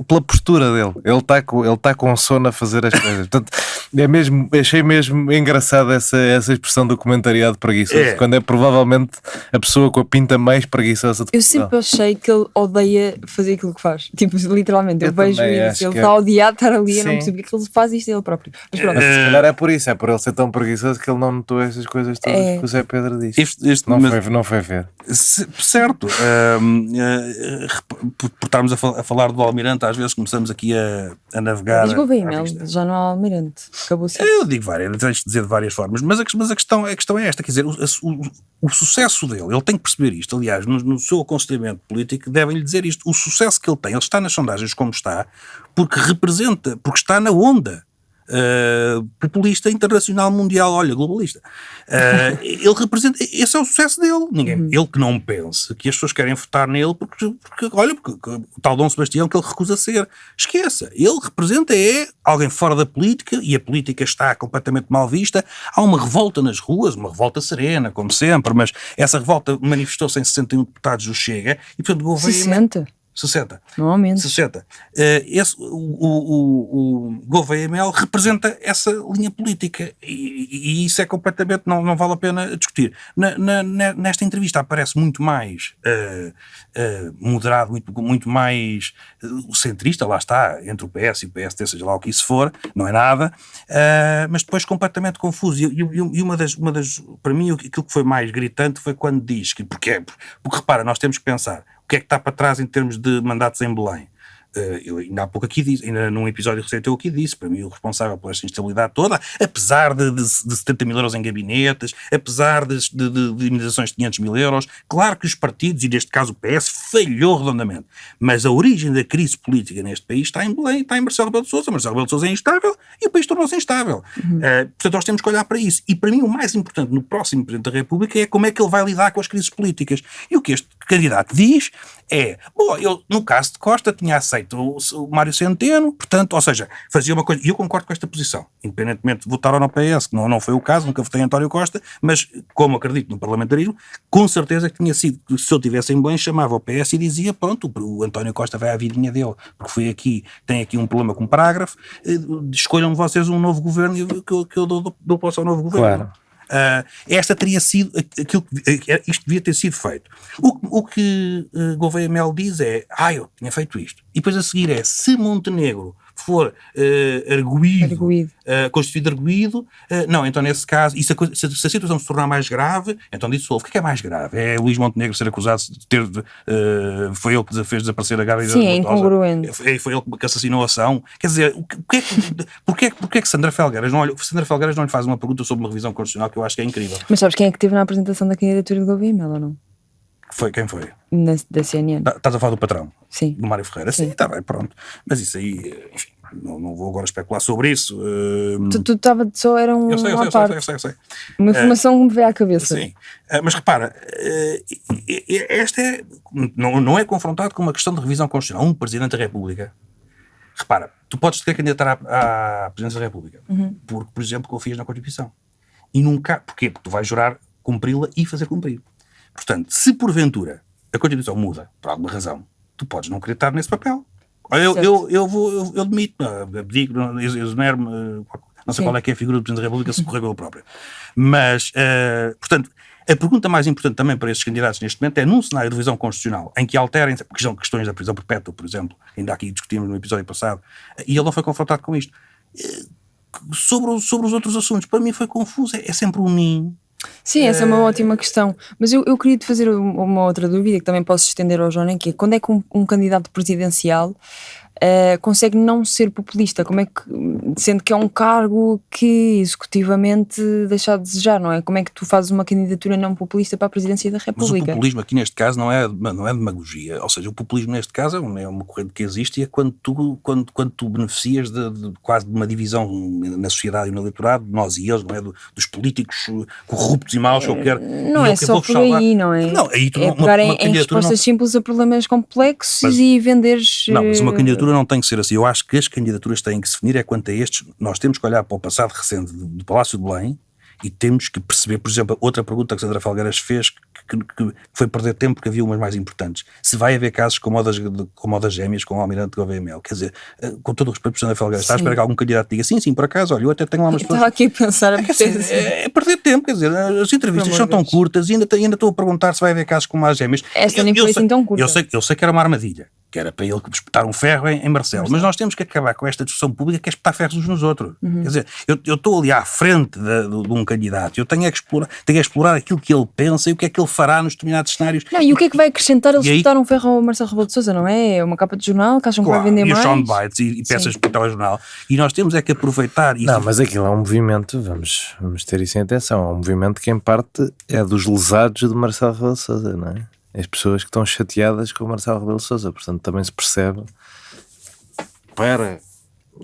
pela postura dele. Ele está com sono a fazer as coisas. Portanto, achei mesmo engraçada essa expressão do comentariado preguiçoso, quando é provavelmente a pessoa com a pinta mais preguiçosa de Portugal. Eu sempre achei que ele odeia fazer aquilo que faz. Tipo, literalmente, eu vejo isso. Ele está a odiar estar ali, eu não percebo que ele faz isto ele próprio. Mas pronto. Mas se calhar é por isso, é por ele ser tão preguiçoso que ele não notou essas coisas todas que o Zé Pedro disse. Não foi ver. Certo. Por estarmos a falar do Almirante, às vezes começamos aqui a navegar. Diz Gouveia Mel, já não há Almirante. Acabou-se. Eu digo tens de dizer de várias formas, mas a questão é esta, quer dizer, o sucesso dele, ele tem que perceber isto, aliás, no seu aconselhamento político devem-lhe dizer isto, o sucesso que ele tem, ele está nas sondagens como está, porque está na onda populista, internacional, mundial, olha, globalista. Ele representa, esse é o sucesso dele. Ele que não pense que as pessoas querem votar nele porque o tal Dom Sebastião que ele recusa ser. Esqueça. Ele representa alguém fora da política e a política está completamente mal vista. Há uma revolta nas ruas, uma revolta serena, como sempre, mas essa revolta manifestou-se em 61 deputados do Chega e, portanto, Gouveia... 60? 60. Normalmente. 60. O Gouveia-Mel representa essa linha política e isso é completamente, não vale a pena discutir. Nesta entrevista aparece muito mais moderado, muito mais centrista, lá está, entre o PS e o PSD, seja lá o que isso for, não é nada, mas depois completamente confuso. E uma das para mim, aquilo que foi mais gritante foi quando diz que, porque repara, nós temos que pensar o que é que está para trás em termos de mandatos em Belém. Eu ainda há pouco aqui disse, ainda num episódio recente eu aqui disse, para mim o responsável por esta instabilidade toda, apesar de 70 mil euros em gabinetes, apesar de indemnizações de 500 mil euros, claro que os partidos, e neste caso o PS, falhou redondamente, mas a origem da crise política neste país está em Belém, está em Marcelo Rebelo de Sousa. Marcelo Rebelo de Sousa é instável e o país tornou-se instável. Portanto, nós temos que olhar para isso, e para mim o mais importante no próximo Presidente da República é como é que ele vai lidar com as crises políticas, e o que este candidato diz é, eu no caso de Costa tinha aceito o Mário Centeno, portanto, ou seja, fazia uma coisa, e eu concordo com esta posição, independentemente de votar ou no PS, que não foi o caso, nunca votei em António Costa, mas como acredito no parlamentarismo, com certeza que tinha sido, se eu tivesse em Belém, chamava o PS e dizia, pronto, o António Costa vai à vidinha dele, porque foi aqui, tem aqui um problema com um parágrafo, escolham vocês um novo governo que eu dou posse ao novo governo. Claro. Esta teria sido aquilo isto devia ter sido feito. O que Gouveia-Mel diz é, eu tinha feito isto, e depois a seguir é, se Montenegro for constituído arguído, não, então nesse caso, se a situação se tornar mais grave, então dissolve. O que é mais grave? É Luís Montenegro ser acusado de ter, foi ele que fez desaparecer a Gabi. Sim, é incongruente. Foi ele que assassinou a ação. Quer dizer, porquê que Sandra Felgueiras não lhe faz uma pergunta sobre uma revisão constitucional que eu acho que é incrível? Mas sabes quem é que teve na apresentação da candidatura de Gouveia-Mel ou não? Quem foi? Da CNN. Estás a falar do patrão? Sim. Do Mário Ferreira? Sim, está bem, pronto. Mas isso aí, enfim, não vou agora especular sobre isso. Tu estava só, era um. Eu sei. Uma informação que me veio à cabeça. Sim. Mas repara, esta não é confrontado com uma questão de revisão constitucional. Um Presidente da República, repara, tu podes ter candidatar à Presidência da República, porque, por exemplo, confias na Constituição. E nunca, porquê? Porque tu vais jurar cumpri-la e fazer cumprir. Portanto, se porventura a Constituição muda, por alguma razão, tu podes não querer estar nesse papel. Eu demito-me, abdico, exonero-me, não sei qual é que é a figura do Presidente da República, se correr pelo próprio. Mas, portanto, a pergunta mais importante também para estes candidatos neste momento é, num cenário de revisão constitucional, em que alterem, porque são questões da prisão perpétua, por exemplo, ainda aqui discutimos no episódio passado, e ele não foi confrontado com isto. Sobre os outros assuntos, para mim foi confuso, é sempre um ninho. Sim, essa é uma ótima questão. Mas eu queria te fazer uma outra dúvida que também posso estender ao João, que é quando é que um candidato presidencial consegue não ser populista? Como é que, sendo que é um cargo que executivamente deixa a desejar, não é? Como é que tu fazes uma candidatura não populista para a presidência da República? Mas o populismo aqui neste caso não é demagogia, ou seja, o populismo neste caso é uma corrente que existe e é quando tu beneficias quase de uma divisão na sociedade e no eleitorado, nós e eles, não é? Dos políticos corruptos e maus que eu quero. Não é só por aí, não é? Não, aí tu é pegar em respostas simples a problemas complexos e venderes. Não, mas uma candidatura não tem que ser assim. Eu acho que as candidaturas têm que se definir quanto a estes. Nós temos que olhar para o passado recente do Palácio de Belém e temos que perceber, por exemplo, outra pergunta que Sandra Felgueiras fez, que foi perder tempo porque havia umas mais importantes. Se vai haver casos como o das gêmeas com o Almirante Gouveia-Mel, quer dizer, com todo o respeito por Sandra Felgueiras, está a esperar que algum candidato diga sim, por acaso, olha, eu até tenho lá umas pessoas... Estava aqui a pensar é perder tempo, quer dizer, as entrevistas são tão curtas e ainda estou a perguntar se vai haver casos como as gêmeas. Esta nem foi assim tão curta. Eu sei que era uma armadilha, que era para ele espetar um ferro em Marcelo, mas nós temos que acabar com esta discussão pública que é espetar ferros uns nos outros. Quer dizer, eu estou ali à frente de um candidato, eu tenho que explorar aquilo que ele pensa e o que é que ele fará nos determinados cenários. Não, e o que é que vai acrescentar ele espetar um ferro ao Marcelo Rebelo de Sousa, não é? É uma capa de jornal que acham que vai vender mais. E os soundbites e peças de telejornal. E nós temos que aproveitar isso. Não, mas aquilo é um movimento, vamos ter isso em atenção, é um movimento que em parte é dos lesados de Marcelo Rebelo de Sousa, não é? As pessoas que estão chateadas com o Marcelo Rebelo de Sousa, portanto também se percebe, para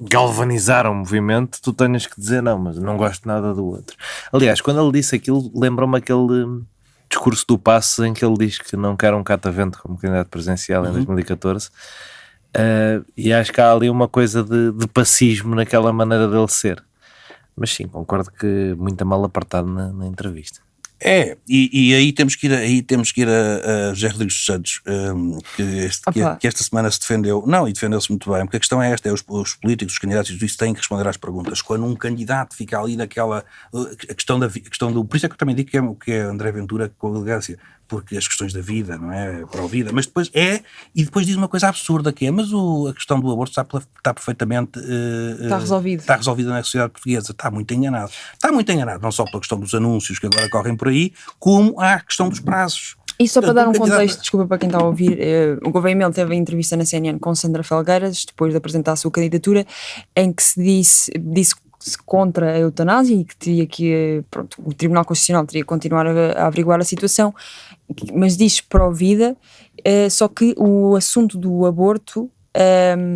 galvanizar um movimento tu tenhas que dizer não, mas não gosto nada do outro. Aliás, quando ele disse aquilo, lembra-me aquele discurso do Passos em que ele diz que não quer um catavento como candidato presidencial em 2014, e acho que há ali uma coisa de passismo naquela maneira dele ser, mas sim, concordo que muito mal apartado na entrevista. E aí temos que ir a José Rodrigues dos Santos, que esta semana se defendeu, e defendeu-se muito bem, porque a questão é esta, os políticos, os candidatos, isso têm que responder às perguntas. Quando um candidato fica ali naquela, a questão do, por isso é que eu também digo que é André Ventura com elegância, porque as questões da vida, não é? Para a vida, mas depois depois diz uma coisa absurda que é, mas a questão do aborto está perfeitamente está resolvida na sociedade portuguesa. Está muito enganado, não só pela questão dos anúncios que agora correm por aí, como a questão dos prazos. E só para dar um contexto, desculpa para quem está a ouvir, o Gouveia Melo teve a entrevista na CNN com Sandra Felgueiras, depois de apresentar a sua candidatura, em que se disse contra a eutanásia e que teria que, o Tribunal Constitucional teria que continuar a averiguar a situação, mas diz pró-vida, só que o assunto do aborto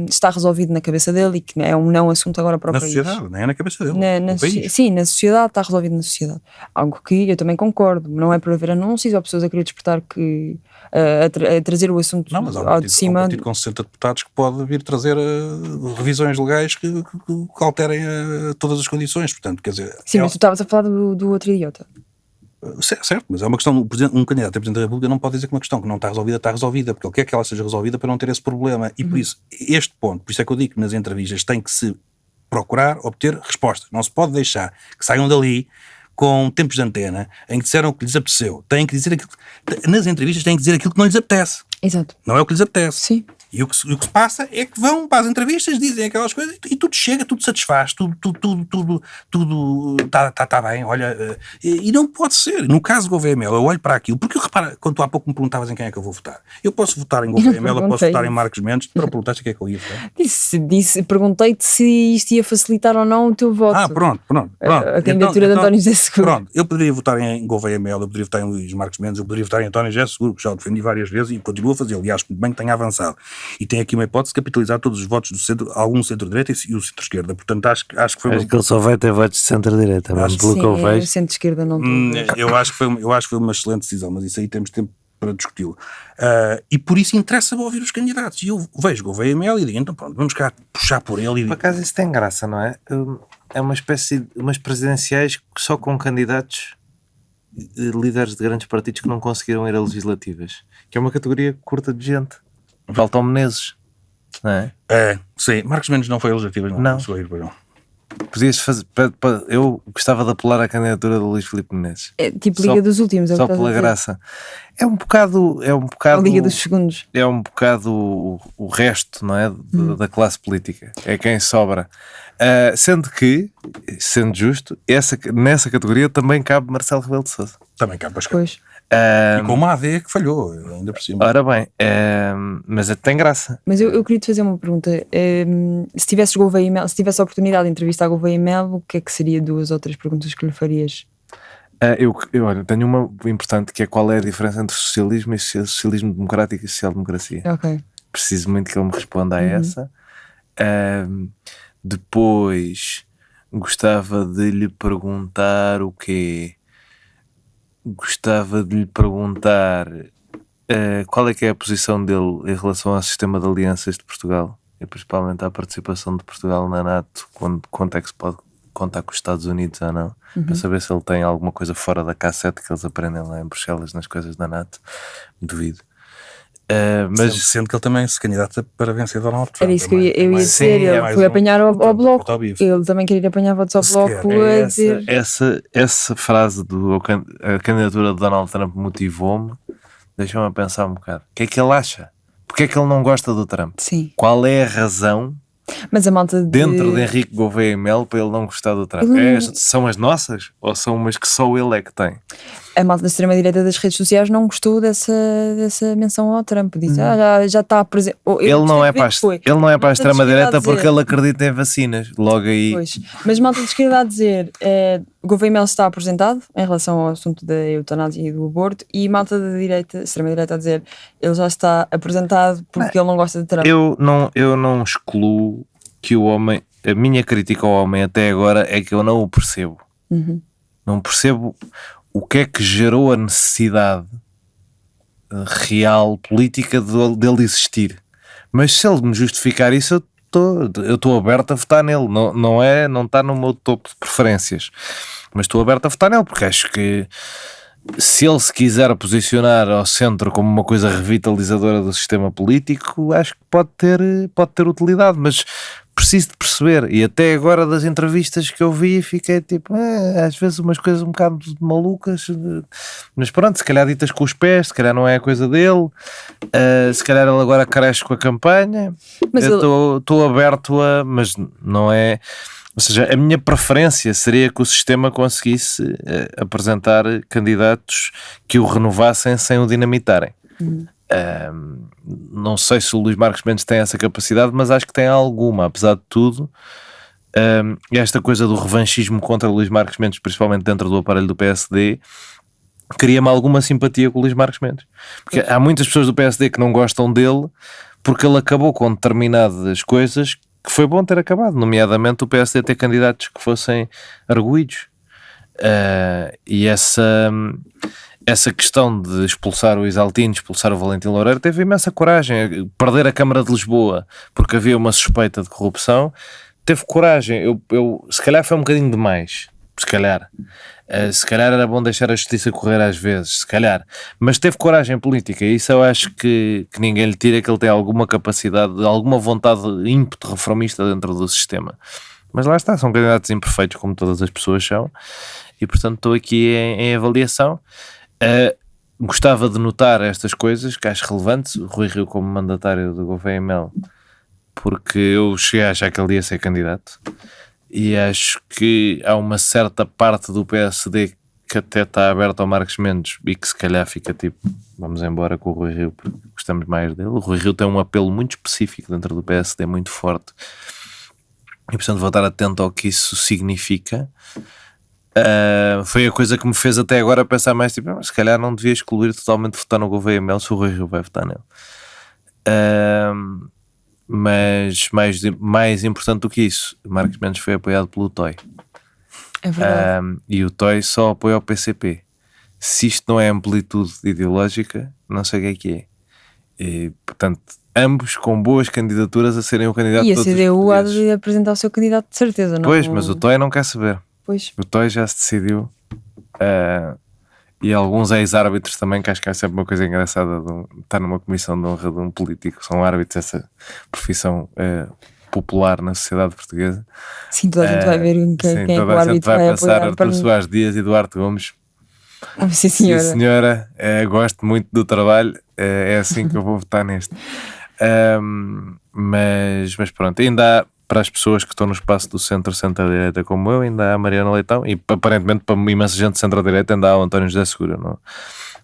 está resolvido na cabeça dele e que é um não assunto agora para o país. Na sociedade, não é na cabeça dele. Sim, na sociedade, está resolvido na sociedade. Algo que eu também concordo, não é por haver anúncios ou pessoas a querer despertar que a trazer o assunto ao de cima. Há um partido com 60 deputados que pode vir trazer revisões legais que alterem todas as condições, portanto, quer dizer... Sim, mas tu estavas a falar do outro idiota. Certo, mas é uma questão, um candidato a Presidente da República não pode dizer que uma questão que não está resolvida, porque ele quer que ela seja resolvida para não ter esse problema, e por isso, por isso é que eu digo que nas entrevistas tem que se procurar obter respostas, não se pode deixar que saiam dali com tempos de antena, em que disseram o que lhes apeteceu, têm que dizer aquilo, nas entrevistas têm que dizer aquilo que não lhes apetece. Exato. Não é o que lhes apetece. Sim. E o que se passa é que vão para as entrevistas, dizem aquelas coisas e tudo chega, tudo satisfaz, tudo está bem, olha, e não pode ser. No caso do Gouveia Melo, eu olho para aquilo, porque repara, quando tu há pouco me perguntavas em quem é que eu vou votar, eu posso votar em Gouveia Melo, eu posso votar em Marcos Mendes, tu não perguntaste em quem é que eu ia votar. Perguntei-te se isto ia facilitar ou não o teu voto. Pronto. A candidatura de António José Seguro. Pronto, eu poderia votar em Gouveia Melo, eu poderia votar em Luís Marcos Mendes, eu poderia votar em António José Seguro, que já o defendi várias vezes e continuo a fazê-lo, e acho muito bem que tenha avançado. E tem aqui uma hipótese de capitalizar todos os votos do centro, algum centro-direita e o centro-esquerda. Portanto, acho que foi... Acho que ele só vai ter votos de centro-direita, mas pelo que eu vejo... centro-esquerda não eu acho que foi uma excelente decisão, mas isso aí temos tempo para discuti-lo. E por isso interessa ouvir os candidatos. E eu vejo Gouveia Melo e digo, então pronto, vamos cá puxar por ele. Por acaso isso tem graça, não é? É uma espécie de umas presidenciais só com candidatos líderes de grandes partidos que não conseguiram ir a legislativas, que é uma categoria curta de gente. Faltam Menezes, não é? Sim. Marcos Mendes não foi a legislativas, não. Não. Podias fazer. Eu gostava de apelar à candidatura do Luís Filipe Menezes. É tipo Liga dos Últimos, só pela graça. É um bocado. A Liga dos Segundos. É um bocado o resto, não é? Da classe política. É quem sobra. Sendo justo, nessa categoria também cabe Marcelo Rebelo de Sousa. Também cabe, pois. E com uma AD que falhou, ainda por cima. Ora bem, mas tem graça. Mas eu queria te fazer uma pergunta. Se tivesse a oportunidade de entrevistar Gouveia Melo, o que é que seria 2 ou 3 perguntas que lhe farias? Olha, tenho uma importante, que é qual é a diferença entre socialismo e socialismo democrático e social-democracia. Ok. Preciso muito que ele me responda a essa. Depois gostava de lhe perguntar o quê? Gostava de lhe perguntar qual é que é a posição dele em relação ao sistema de alianças de Portugal e principalmente à participação de Portugal na NATO, quanto é que se pode contar com os Estados Unidos ou não, para saber se ele tem alguma coisa fora da K7 que eles aprendem lá em Bruxelas nas coisas da NATO. Duvido. Mas sendo que ele também se candidata para vencer Donald Trump. Era isso que eu ia dizer, ele foi apanhar ao Bloco, ele também queria apanhar votos ao Bloco a dizer... Essa frase a candidatura de Donald Trump motivou-me, deixou-me a pensar um bocado. O que é que ele acha? Porque é que ele não gosta do Trump? Sim. Qual é a razão Mas a malta dentro de Henrique Gouveia Melo para ele não gostar do Trump? São as nossas? Ou são umas que só ele é que tem? A malta da extrema-direita das redes sociais não gostou dessa menção ao Trump. Diz, já está presente. Ele não é para a extrema-direita porque ele acredita em vacinas. Logo aí. Pois. Mas malta de esquerda a dizer, Gouveia Melo está apresentado em relação ao assunto da eutanásia e do aborto, e malta da direita, extrema-direita a dizer, ele já está apresentado porque ele não gosta de Trump. Eu não excluo que o homem, a minha crítica ao homem até agora é que eu não o percebo. Não percebo o que é que gerou a necessidade real, política dele existir. Mas se ele me justificar isso, eu estou aberto a votar nele. Não está no meu topo de preferências, mas estou aberto a votar nele porque acho que se ele se quiser posicionar ao centro como uma coisa revitalizadora do sistema político, acho que pode ter utilidade, mas preciso de perceber. E até agora das entrevistas que eu vi fiquei tipo, às vezes umas coisas um bocado malucas, mas pronto, se calhar ditas com os pés, se calhar não é a coisa dele, se calhar ele agora cresce com a campanha. Mas eu estou aberto a, mas não é. Ou seja, a minha preferência seria que o sistema conseguisse apresentar candidatos que o renovassem sem o dinamitarem. Não sei se o Luís Marcos Mendes tem essa capacidade, mas acho que tem alguma, apesar de tudo. Esta coisa do revanchismo contra o Luís Marcos Mendes, principalmente dentro do aparelho do PSD, cria-me alguma simpatia com o Luís Marcos Mendes, porque há muitas pessoas do PSD que não gostam dele porque ele acabou com determinadas coisas que foi bom ter acabado, nomeadamente o PSD ter candidatos que fossem arguídos, e essa questão de expulsar o Isaltino, expulsar o Valentim Loureiro, teve imensa coragem. Perder a Câmara de Lisboa porque havia uma suspeita de corrupção, teve coragem. Eu se calhar foi um bocadinho demais, se calhar era bom deixar a justiça correr às vezes, se calhar, mas teve coragem política, e isso eu acho que ninguém lhe tira, que ele tem alguma capacidade, alguma vontade, ímpeto reformista dentro do sistema. Mas lá está, são candidatos imperfeitos como todas as pessoas são, e portanto estou aqui em avaliação. Gostava de notar estas coisas que acho relevantes, o Rui Rio como mandatário do Gouveia e Mel, porque eu cheguei a achar que ele ia ser candidato, e acho que há uma certa parte do PSD que até está aberta ao Marcos Mendes e que se calhar fica tipo, vamos embora com o Rui Rio porque gostamos mais dele. O Rui Rio tem um apelo muito específico dentro do PSD, muito forte, e portanto vou estar atento ao que isso significa. Foi a coisa que me fez até agora pensar mais tipo, se calhar não devia excluir totalmente votar no Gouveia e Mel se o Rui Rio vai votar nele. Mas mais importante do que isso, Marcos Mendes foi apoiado pelo Toy. É verdade. E o Toy só apoia o PCP. Se isto não é amplitude ideológica, não sei o que é. E, portanto, ambos com boas candidaturas a serem o candidato de E a todos os CDU há portugueses. de apresentar o seu candidato de certeza, não? Pois, mas o Toy não quer saber. Pois. O Toy já se decidiu. E alguns ex-árbitros também, que acho que é sempre uma coisa engraçada de estar numa comissão de honra de um político. São árbitros, essa profissão popular na sociedade portuguesa. Sim, toda a gente vai ver quem é que o árbitro vai pensar apoiar. Artur Soares Dias e Duarte Gomes. Sim, senhora. Sim, senhora, gosto muito do trabalho, é assim que eu vou votar neste. Mas pronto, ainda há, para as pessoas que estão no espaço do centro-direita como eu, ainda há a Mariana Leitão, e aparentemente para imensa gente de centro-direita ainda há o António José Segura.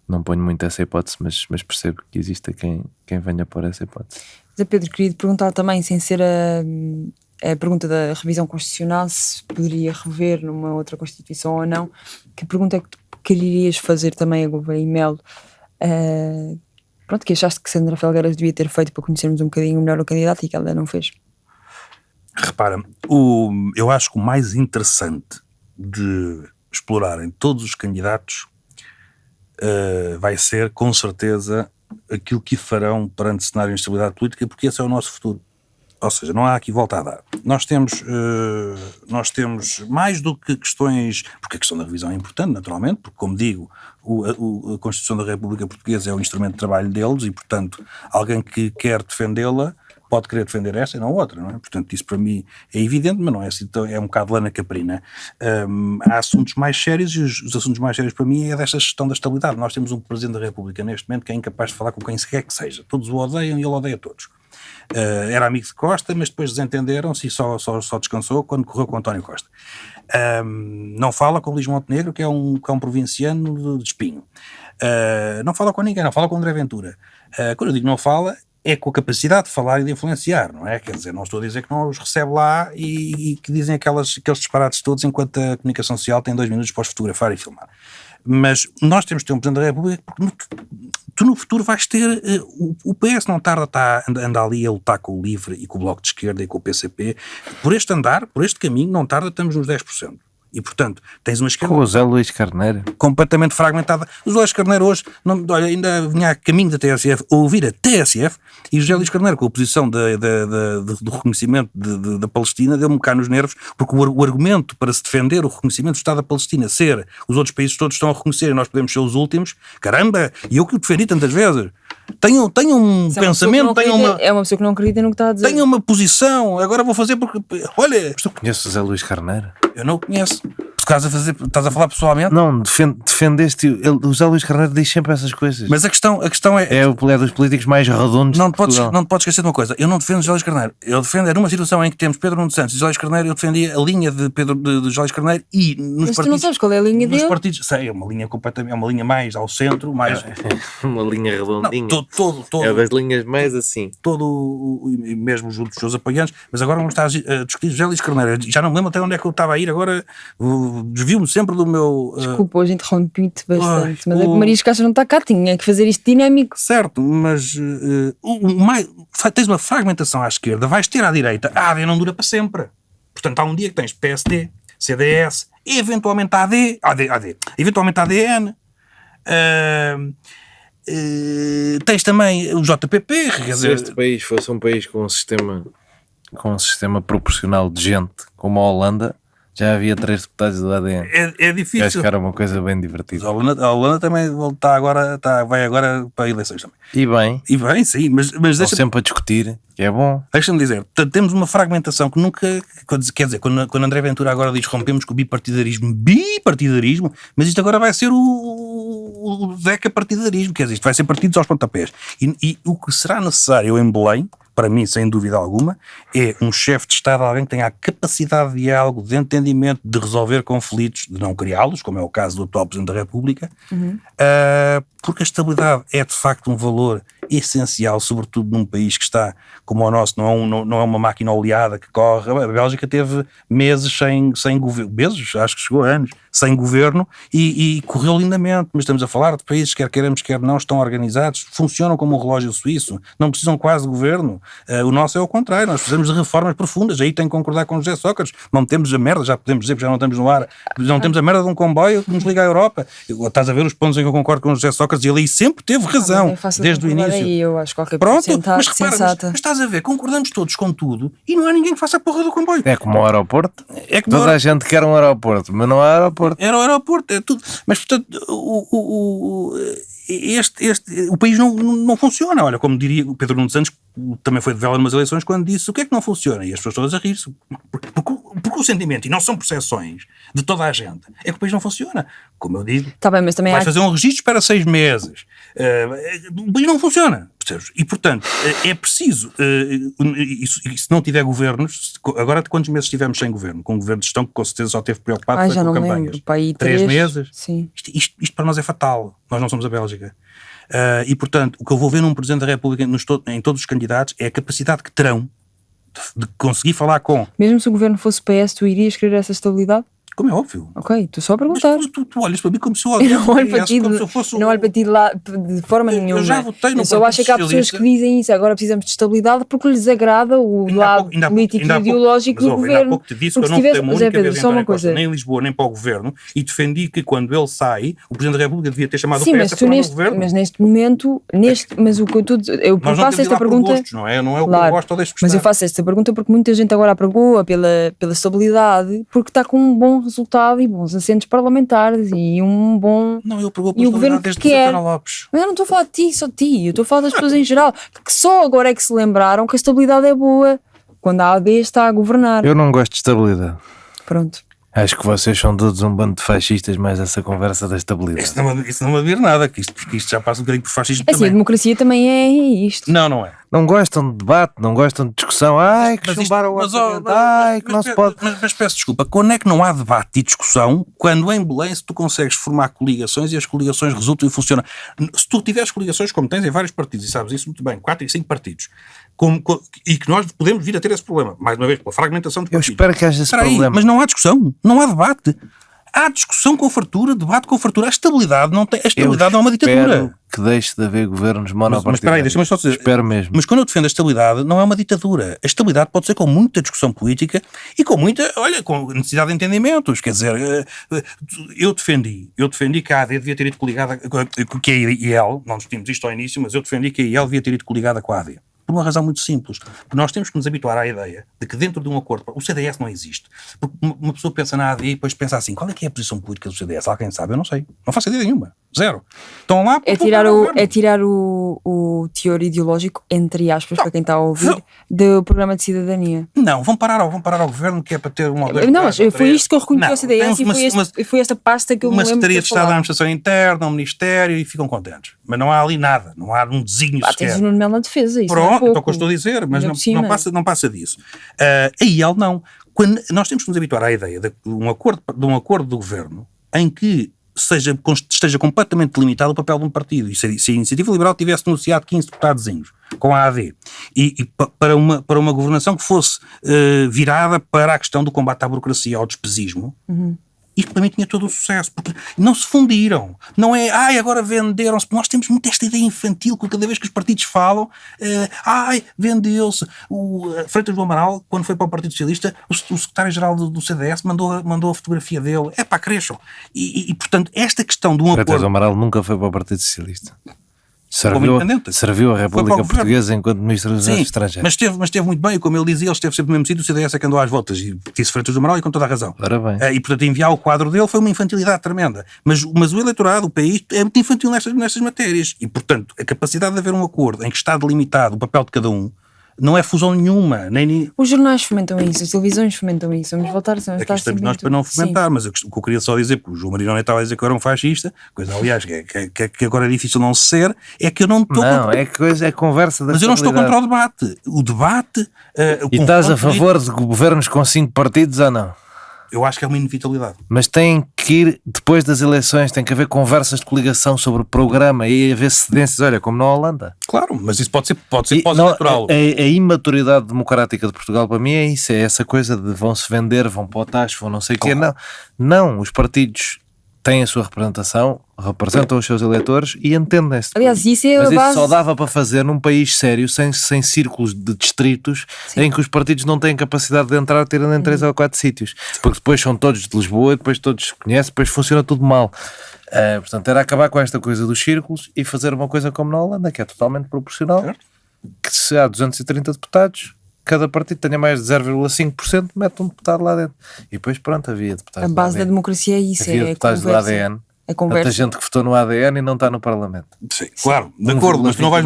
Não ponho muito essa hipótese, mas percebo que existe quem venha por essa hipótese. Zé Pedro, queria te perguntar também, sem ser a pergunta da revisão constitucional, se poderia rever numa outra Constituição ou não, que pergunta é que tu querias fazer também a Gouveia e Mel? Pronto, que achaste que Sandra Felgueiras devia ter feito para conhecermos um bocadinho melhor o candidato e que ela não fez? Repara, eu acho que o mais interessante de explorarem todos os candidatos vai ser, com certeza, aquilo que farão perante cenário de instabilidade política, porque esse é o nosso futuro. Ou seja, não há aqui volta a dar. Nós temos mais do que questões, porque a questão da revisão é importante, naturalmente, porque, como digo, a Constituição da República Portuguesa é o instrumento de trabalho deles e, portanto, alguém que quer defendê-la pode querer defender esta e não outra, não é? Portanto, isso para mim é evidente, mas não é assim, é um bocado lana caprina. Há assuntos mais sérios, e os assuntos mais sérios para mim é desta gestão da estabilidade. Nós temos um Presidente da República neste momento que é incapaz de falar com quem quer que seja. Todos o odeiam e ele odeia todos. Era amigo de Costa, mas depois desentenderam-se e só descansou quando correu com António Costa. Não fala com Luís Montenegro, que é um provinciano de espinho. Não fala com ninguém, não fala com André Ventura. Quando eu digo não fala, é com a capacidade de falar e de influenciar, não é? Quer dizer, não estou a dizer que não os recebe lá e que dizem aqueles disparates todos enquanto a comunicação social tem 2 minutos para os fotografar e filmar. Mas nós temos de ter um Presidente da República porque tu no futuro vais ter... o PS não tarda anda ali a lutar com o LIVRE e com o Bloco de Esquerda e com o PCP. Por este caminho, não tarda, estamos nos 10%. E, portanto, tens uma esquerda Com o Zé Luís Carneiro. completamente fragmentada. O José Luís Carneiro hoje, olha, ainda vinha a caminho da TSF a ouvir a TSF, e o José Luís Carneiro, com a posição do reconhecimento da Palestina, deu-me cá nos nervos, porque o argumento para se defender o reconhecimento do Estado da Palestina ser os outros países todos estão a reconhecer e nós podemos ser os últimos, caramba, e eu que o defendi tantas vezes. Tenho um pensamento, É uma pessoa que não acredita no que está a dizer. tenho uma posição, agora vou fazer porque, olha, Mas tu conheces o Zé Luís Carneiro? eu não o conheço. Estás a falar pessoalmente? Não, defendeste. O José Luís Carneiro diz sempre essas coisas. Mas a questão é É dos políticos mais redondos não de Portugal. te podes esquecer de uma coisa. Eu não defendo José Luís Carneiro. Eu defendo, numa situação em que temos Pedro Nuno Santos e José Luís Carneiro, eu defendia a linha de José Luís Carneiro e nos Mas partidos... tu não sabes qual é a linha nos dele? partidos, sei, é uma linha completamente, é uma linha mais ao centro, mais... Uma linha Não, redondinha. todo, É das linhas mais assim. mesmo junto dos seus apoiantes, mas agora vamos estar a discutir José Luís Carneiro. Já não me lembro até onde é que eu estava a ir, agora desvio-me sempre do meu... Desculpa, hoje interrompi-te bastante. Ai, Mas é que o Marias Castro não está cá, tinha que fazer isto dinâmico. Certo, mas tens uma fragmentação à esquerda, vais ter à direita, a AD não dura para sempre. Portanto, há um dia que tens PSD, CDS, eventualmente AD, eventualmente ADN, tens também o JPP, quer Se dizer, este país fosse um país com um sistema proporcional de gente, como a Holanda, já havia 3 deputados do ADN. é Acho difícil. que era uma coisa bem Mas divertida. a Holanda também vai agora para eleições também. E bem, E bem, sim, mas estão sempre a discutir, que é bom. deixa-me dizer, portanto, temos uma fragmentação que nunca, quer dizer, quando André Ventura agora diz rompemos com o bipartidarismo, mas isto agora vai ser o Zeca partidarismo, quer dizer, isto vai ser partidos aos pontapés. E o que será necessário em Belém, para mim, sem dúvida alguma, é um chefe de Estado, alguém que tenha a capacidade de diálogo, de entendimento, de resolver conflitos, de não criá-los, como é o caso do atual Presidente da República, porque a estabilidade é de facto um valor essencial, sobretudo num país que está, como o nosso, não é uma máquina oleada que corre. A Bélgica teve meses sem governo, meses, acho que chegou a anos, sem governo e correu lindamente, mas estamos a falar de países, quer queiramos, quer não, estão organizados, funcionam como um relógio suíço, não precisam quase de governo. O nosso é o contrário, nós precisamos de reformas profundas, aí tenho que concordar com o José Sócrates, não temos a merda, já podemos dizer que já não estamos no ar, não temos a merda de um comboio que nos liga à Europa. Estás a ver os pontos em que eu concordo com o José Sócrates e ele aí sempre teve razão, É fácil desde o concordar início. aí, eu acho que qualquer Pronto, pessoa mas repara, sensata. mas estás a ver, concordamos todos com tudo e não há ninguém que faça a porra do comboio. É como o aeroporto. É que Toda a gente quer um aeroporto, mas não há aeroporto. era o aeroporto, é tudo. Mas portanto, o país não funciona. Olha, como diria o Pedro Nuno Santos, que também foi de vela numas eleições, quando disse o que é que não funciona? E as pessoas todas a rir-se. Porque o sentimento, e não são percepções de toda a gente, é que o país não funciona. Como eu digo, Está bem, mas também vais há... fazer um registro, espera 6 meses. O país não funciona. Percebes? E, portanto, é preciso, e se não tiver governos, agora de quantos meses estivemos sem governo? Com um governo de gestão que com certeza só esteve preocupado Ai, foi já com não me campanhas. lembro. Pá, aí 3 meses? Sim. Isto para nós é fatal. Nós não somos a Bélgica. E, portanto, o que eu vou ver num Presidente da República em todos os candidatos é a capacidade que terão de conseguir falar com, Mesmo se o governo fosse PS, tu irias querer essa estabilidade? como é óbvio. Ok, estou só a Mas perguntar. tu olhas para mim como se eu Eu não olho para ti, como se eu fosse não olho para ti lá de forma Eu nenhuma. já votei no Eu só acho Partido que há pessoas Socialista. que dizem isso, agora precisamos de estabilidade porque lhes agrada o lado político e ideológico do Ainda há governo. pouco te disse que Porque eu não se tivesse, votei uma Zé única Pedro, vez em só uma António Costa, coisa. nem em Lisboa, nem para o governo, e defendi que quando ele sai, o Presidente da República devia ter chamado Sim, o mas PS a tu formar o neste, governo. mas neste momento, mas o que eu Nós não faço temos de ir esta lá por pergunta. gostos, não é? Não é o que Claro, eu gosto ou deixo gostar. mas eu faço esta pergunta porque muita gente agora apregou pela estabilidade, porque está com um bom resultado e bons assentos parlamentares e um bom. Não, eu pregou E o governo desde que o quer. Santana Lopes. Mas eu não estou a falar de ti, só de ti, eu estou a falar das pessoas em geral, que só agora é que se lembraram que a estabilidade é boa quando a AD está a governar. Eu não gosto de estabilidade. Pronto. Acho que vocês são todos um bando de fascistas, mais essa conversa da estabilidade. Isso não me admira nada, porque isto já passa um bocadinho por fascismo É assim, a também. democracia também é isto. Não é. Não gostam de debate, não gostam de discussão. Ai, que Mas isto- chumbaram o mas, ó, orçamento. Ai, que não se pode. Mas peço desculpa, quando é que não há debate e discussão quando em Belém se tu consegues formar coligações e as coligações resultam e funcionam? Se tu tiveres coligações como tens em vários partidos, e sabes isso muito bem, 4 e 5 partidos, e que nós podemos vir a ter esse problema, mais uma vez, pela fragmentação de Eu partidos. espero que haja esse Espera aí, problema. mas não há discussão, não há debate. há discussão com fartura, debate com fartura. A estabilidade não é uma ditadura. Espero que deixe de haver governos monopartidários. Mas espera aí, deixa-me só dizer. Espero mesmo. Mas quando eu defendo a estabilidade, não é uma ditadura. A estabilidade pode ser com muita discussão política e com necessidade de entendimentos. Quer dizer, eu defendi que a AD devia ter ido coligada, que a IEL, não discutimos isto ao início, mas eu defendi que a IEL devia ter ido coligada com a AD. Por uma razão muito simples. Porque nós temos que nos habituar à ideia de que dentro de um acordo, o CDS não existe. Porque uma pessoa pensa na AD e depois pensa assim, qual é que é a posição política do CDS? Alguém sabe? Eu não sei. Não faço ideia nenhuma. Zero. Estão lá... É tirar o teor ideológico, entre aspas, para quem está a ouvir, do programa de cidadania. Não, vão parar ao governo que é para ter uma... Não, mas foi isto que eu reconheci ao CDS e foi esta pasta que eu me lembro. Uma Secretaria de Estado da Administração Interna, um Ministério e ficam contentes. Mas não há ali nada. Não há um desígnio sequer. Tens o Nuno Melo na defesa, isso Pronto, não é pouco. então que eu estou a dizer, mas não passa disso. A IEL não. Quando nós temos que nos habituar à ideia de um acordo do governo em que esteja completamente delimitado o papel de um partido. E se a Iniciativa Liberal tivesse negociado 15 deputadozinhos com a AD e para uma governação que fosse virada para a questão do combate à burocracia, ao despesismo, isto para mim tinha todo o sucesso, porque não se fundiram. Não é, agora venderam-se. Nós temos muito esta ideia infantil, que cada vez que os partidos falam, vendeu-se. O Freitas do Amaral, quando foi para o Partido Socialista, o secretário-geral do CDS mandou a fotografia dele. Cresçam. E, portanto, esta questão de um Freitas do acordo... Amaral nunca foi para o Partido Socialista. Serviu a República Portuguesa enquanto Ministro dos Estrangeiros. Mas esteve muito bem, e como ele dizia, ele esteve sempre no mesmo sítio, o CDS é que andou às voltas, e disse Freitas do Amaral e com toda a razão. Ora bem. E portanto enviar o quadro dele foi uma infantilidade tremenda. Mas o eleitorado, o país, é muito infantil nestas matérias. E portanto, a capacidade de haver um acordo em que está delimitado o papel de cada um, não é fusão nenhuma. Os jornais fomentam isso, as televisões fomentam isso. Vamos voltar a aqui estamos nós para não fomentar, mas o que eu queria só dizer, porque o João Marino estava a dizer que eu era um fascista, coisa aliás que agora é difícil não ser, é que eu não estou é conversa da mas eu não estou contra o debate. O debate... e estás a favor de governos com 5 partidos ou não? Eu acho que é uma inevitabilidade. Mas tem que ir, depois das eleições, tem que haver conversas de coligação sobre o programa e haver cedências, olha, como na Holanda. Claro, mas isso pode ser pós-eleitoral. A imaturidade democrática de Portugal para mim é isso, é essa coisa de vão-se vender, vão para o tacho, vão não sei o quê. Não, os partidos têm a sua representação, representam os seus eleitores e entendem-se. Aliás, isso é mas a base... isso só dava para fazer num país sério, sem círculos de distritos, em que os partidos não têm capacidade de entrar, tirando em 3 ou 4 sítios. Porque depois são todos de Lisboa, depois todos se conhecem, depois funciona tudo mal. Portanto, era acabar com esta coisa dos círculos e fazer uma coisa como na Holanda, que é totalmente proporcional, que se há 230 deputados... Cada partido tenha mais de 0,5%, mete um deputado lá dentro. E depois, pronto, havia deputados. A base da democracia é isso. Havia deputados do ADN. Tanta gente que votou no ADN e não está no Parlamento. Sim, claro, de acordo, mas tu não vais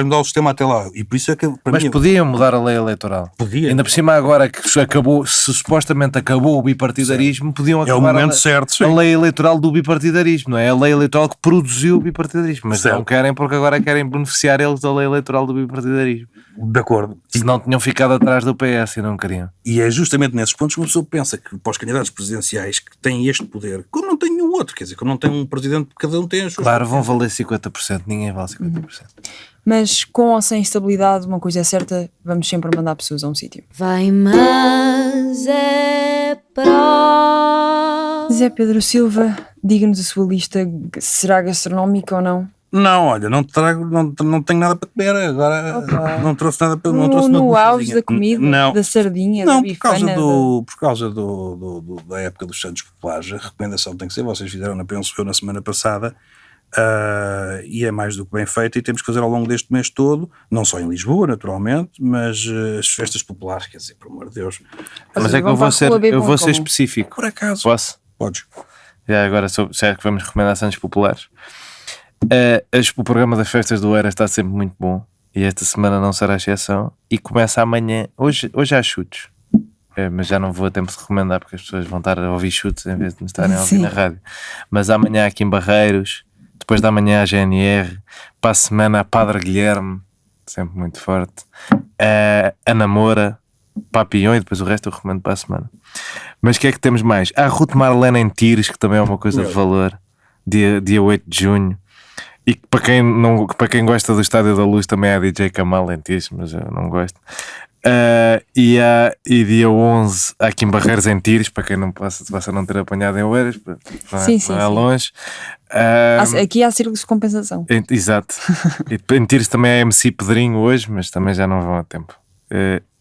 mudar o sistema até lá. E por isso é que, mas podiam mudar a lei eleitoral. Podia. Ainda por cima, agora que se supostamente acabou o bipartidarismo, podiam acabar o momento certo, a lei eleitoral do bipartidarismo, não é? A lei eleitoral que produziu o bipartidarismo. Mas não querem, porque agora querem beneficiar eles da lei eleitoral do bipartidarismo. De acordo. Se não tinham ficado atrás do PS e não queriam. E é justamente nesses pontos que uma pessoa pensa que para os candidatos presidenciais que têm este poder, como não tem nenhum outro, quer dizer, como não tem um presidente, cada um tem as suas... Claro, vão valer 50%, ninguém vale 50%. Mas com ou sem estabilidade, uma coisa é certa, vamos sempre mandar pessoas a um sítio. Vai, mas é pró. Zé Pedro Silva, diga-nos a sua lista, será gastronómica ou não? Não, olha, não tenho nada para comer agora. Não trouxe nada para comer. No auge da comida, não. Da sardinha, não, da bifana. Por causa da época dos Santos Populares, a recomendação tem que ser, vocês fizeram, penso eu, na semana passada, e é mais do que bem feito, e temos que fazer ao longo deste mês todo, não só em Lisboa, naturalmente, mas as festas populares, quer dizer, por amor de Deus. Mas é que eu vou ser específico. Por acaso. Posso? Podes. Já agora, será que vamos recomendar Santos Populares? O programa das festas do Eira está sempre muito bom e esta semana não será exceção e começa amanhã, hoje há chutes, mas já não vou a tempo de recomendar porque as pessoas vão estar a ouvir chutes em vez de me estarem a ouvir na rádio, mas amanhã aqui em Barreiros, depois da manhã a GNR, para a semana a Padre Guilherme, sempre muito forte, a Namora, Papillon e depois o resto eu recomendo para a semana. Mas o que é que temos mais? A Ruth Marlene em Tires, que também é uma coisa de valor, dia 8 de junho. E para quem gosta do Estádio da Luz também há DJ Kamal em Tires, mas eu não gosto. E dia 11 há aqui em Barreiros, em Tires, para quem não possa não ter apanhado em Oeiras, não é, Sim, não é longe. Aqui há círculos de compensação. Exato. E em Tires também é MC Pedrinho hoje, mas também já não vão a tempo.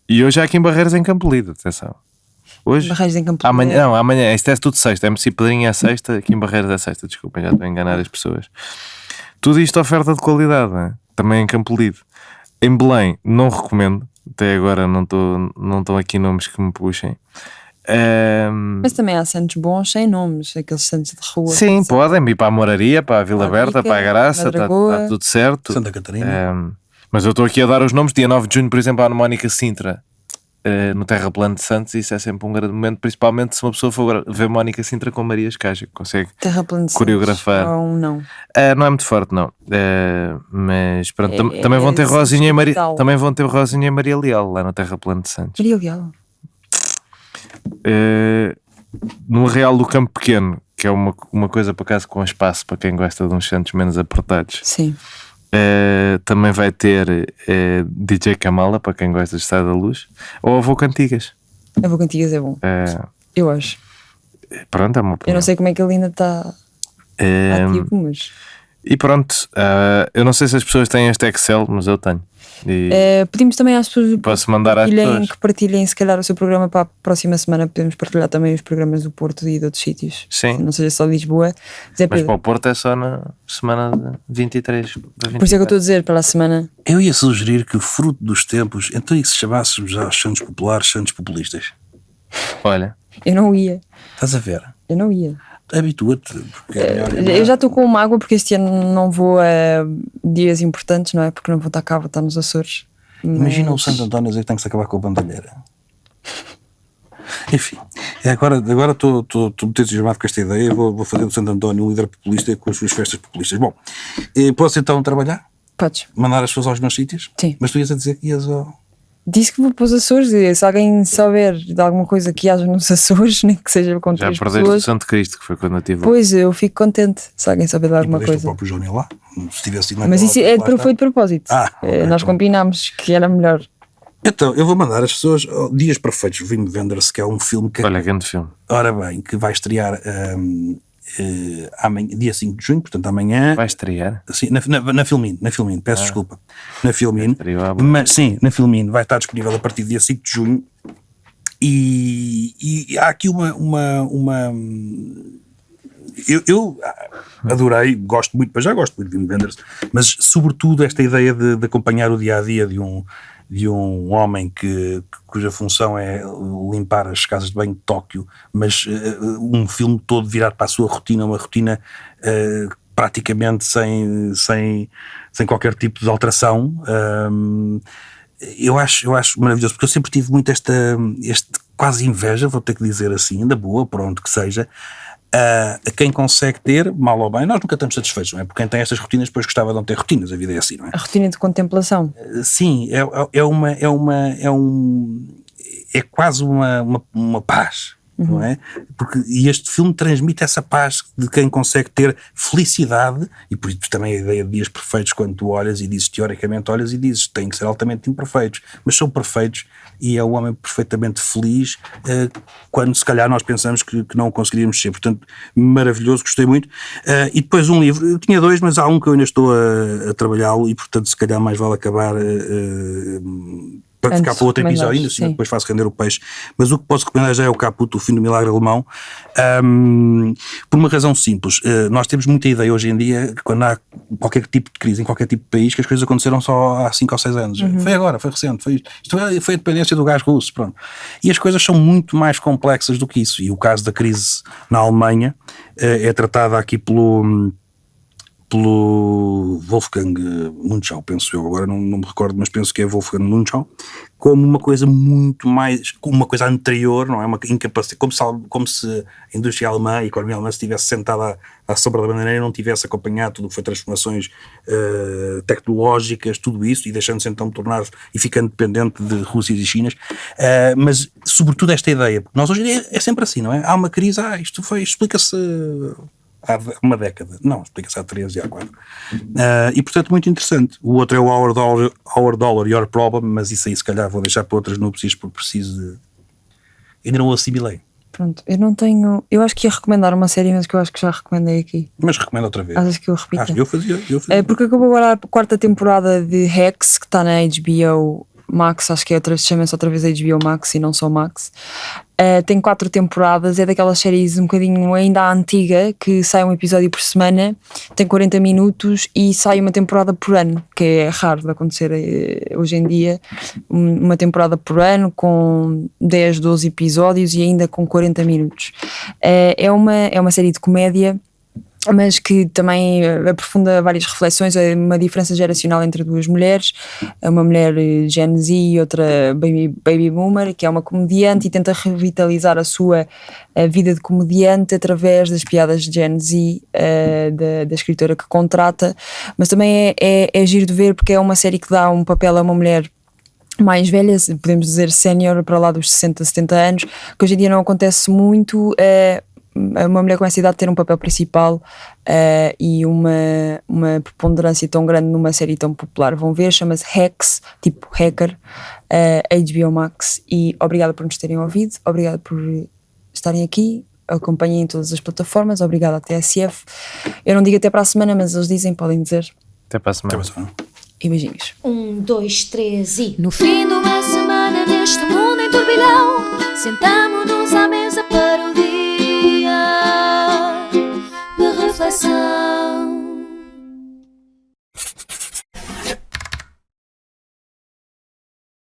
E hoje há aqui em Barreiros, em Campolide, atenção. Hoje? Barreiros em Campo Amanhã, não, amanhã, isto é tudo sexta. MC Pedrinho é sexta, aqui em Barreiros é sexta. Desculpem, já estou a enganar as pessoas. Tudo isto oferta de qualidade, não é? Também em Campolide. Em Belém, não recomendo. Até agora não estão aqui nomes que me puxem. Mas também há santos bons sem nomes, aqueles santos de rua. Sim, podem ir para a Moraria, para a Vila Berta, para a Graça, está tudo certo. Santa Catarina. Mas eu estou aqui a dar os nomes. Dia 9 de junho, por exemplo, há a Mónica Sintra, no Terra Plano de Santos. Isso é sempre um grande momento, principalmente se uma pessoa for ver Mónica Sintra com Maria Escaja, que consegue coreografar. Não. Não é muito forte, não. Mas pronto, também vão ter Rosinha e Maria. Também vão ter Rosinha e Maria Leal lá no Terra Plano de Santos. Maria Leal. No Real do Campo Pequeno, que é uma coisa por acaso com espaço para quem gosta de uns santos menos apertados. Sim. Também vai ter DJ Kamala para quem gosta de estar da luz, ou Avô Cantigas. Avô Cantigas é bom. Eu acho. Pronto, é uma opinião. Eu não sei como é que ele ainda está ativo, mas. E pronto, eu não sei se as pessoas têm este Excel, mas eu tenho. Pedimos também às pessoas posso mandar às pessoas que partilhem se calhar o seu programa para a próxima semana. Podemos partilhar também os programas do Porto e de outros sítios. Sim. Não seja só Lisboa. Mas para o Porto é só na semana de 23. Por isso é que eu estou a dizer, para a semana. Eu ia sugerir que, fruto dos tempos, então e se chamássemos aos santos populares, santos populistas? Olha, eu não ia. Estás a ver? Eu não ia. Habitua-te. Eu já estou com uma água porque este ano não vou a dias importantes, não é? Porque não vou estar cá, vou estar nos Açores. Imagina o Santo António dizer que tem que se acabar com a bandalheira. Enfim, agora estou muito entusiasmado com esta ideia. Vou fazer do Santo António um líder populista com as suas festas populistas. Bom, posso então trabalhar? Podes. Mandar as pessoas aos meus sítios? Sim. Mas tu ias a dizer que ias ao... Disse que vou para os Açores. Se alguém souber de alguma coisa que haja nos Açores, nem que seja com já três perdeste pessoas. o Santo Cristo, que foi quando eu tive. Pois, eu fico contente se alguém souber de alguma coisa. o próprio Johnny lá, se tivesse ido mas isso foi de propósito. Okay, nós combinámos que era melhor. Então, eu vou mandar as pessoas Dias Perfeitos de Wim Wenders, que é um filme que... Olha, grande filme. Ora bem, que vai estrear amanhã, dia 5 de junho, portanto amanhã... Vai estrear? Sim, na Filmin, peço desculpa. Na Filmin, mas sim, na Filmin, vai estar disponível a partir do dia 5 de junho. E há aqui eu adorei, gosto muito, mas já gosto muito de Wim Wenders, mas sobretudo esta ideia de acompanhar o dia-a-dia de um homem cuja função é limpar as casas de banho de Tóquio, mas um filme todo virado para a sua rotina, uma rotina praticamente sem qualquer tipo de alteração. Eu acho maravilhoso, porque eu sempre tive muito este quase inveja, vou ter que dizer assim, da boa, pronto, que seja, a quem consegue ter, mal ou bem. Nós nunca estamos satisfeitos, não é? Porque quem tem estas rotinas depois gostava de não ter rotinas, a vida é assim, não é? A rotina de contemplação. Sim, é quase uma paz, não é? E este filme transmite essa paz de quem consegue ter felicidade, e por isso também a ideia de dias perfeitos, quando tu olhas e dizes, teoricamente olhas e dizes, têm que ser altamente imperfeitos, mas são perfeitos, e é o homem perfeitamente feliz quando se calhar nós pensamos que não conseguiríamos ser. Portanto, maravilhoso, gostei muito. E depois um livro, eu tinha dois, mas há um que eu ainda estou a trabalhá-lo, e portanto se calhar mais vale acabar para ficar para outro episódio ainda, assim, depois faço render o peixe. Mas o que posso recomendar já é o Caputo, O Fim do Milagre Alemão, por uma razão simples. Nós temos muita ideia hoje em dia que quando há qualquer tipo de crise em qualquer tipo de país, que as coisas aconteceram só há 5 ou 6 anos. Foi agora, foi recente, isto foi a dependência do gás russo, pronto. E as coisas são muito mais complexas do que isso, e o caso da crise na Alemanha é tratada aqui pelo Wolfgang Munchau, penso eu, agora não me recordo, mas penso que é Wolfgang Munchau, como uma coisa muito mais, como uma coisa anterior, não é? Uma incapacidade, como se a indústria alemã e a economia alemã estivesse sentada à sombra da bandeira e não tivesse acompanhado tudo o que foi transformações tecnológicas, tudo isso, e deixando-se então tornar e ficando dependente de Rússia e Chinas, mas sobretudo esta ideia, porque nós hoje em dia é sempre assim, não é? Há uma crise, isto explica-se há uma década. Não, explica-se há 13 e há 4. E portanto muito interessante. O outro é o Our Dollar, Your Problem, mas isso aí se calhar vou deixar para outras núpcias porque preciso de... Ainda não o assimilei. Pronto, eu não tenho. Eu acho que ia recomendar uma série, mas que eu acho que já recomendei aqui. Mas recomendo outra vez. Achas que eu repito? Eu fazia. Porque acabou agora a 4ª temporada de Hacks, que está na HBO Max, acho que é chama-se outra vez HBO Max e não só Max. Tem 4 temporadas, é daquelas séries um bocadinho ainda antiga, que sai um episódio por semana, tem 40 minutos e sai uma temporada por ano, que é raro de acontecer hoje em dia. Uma temporada por ano com 10, 12 episódios e ainda com 40 minutos. É uma série de comédia, mas que também aprofunda várias reflexões. É uma diferença geracional entre duas mulheres, uma mulher Gen Z e outra Baby Boomer, que é uma comediante e tenta revitalizar a sua vida de comediante através das piadas de Gen Z da escritora que contrata, mas também é giro de ver porque é uma série que dá um papel a uma mulher mais velha, podemos dizer sénior, para lá dos 60, 70 anos, que hoje em dia não acontece muito. Uma mulher com essa idade ter um papel principal e uma preponderância tão grande numa série tão popular. Vão ver, chama-se Hacks, tipo hacker, HBO Max. E obrigada por nos terem ouvido, obrigada por estarem aqui, acompanhem em todas as plataformas, obrigada à TSF. Eu não digo até para a semana, mas eles dizem, podem dizer. Até para a semana. E beijinhos. 1, 2, 3 e. No fim de uma semana neste mundo em turbilhão, sentamo-nos à mesa para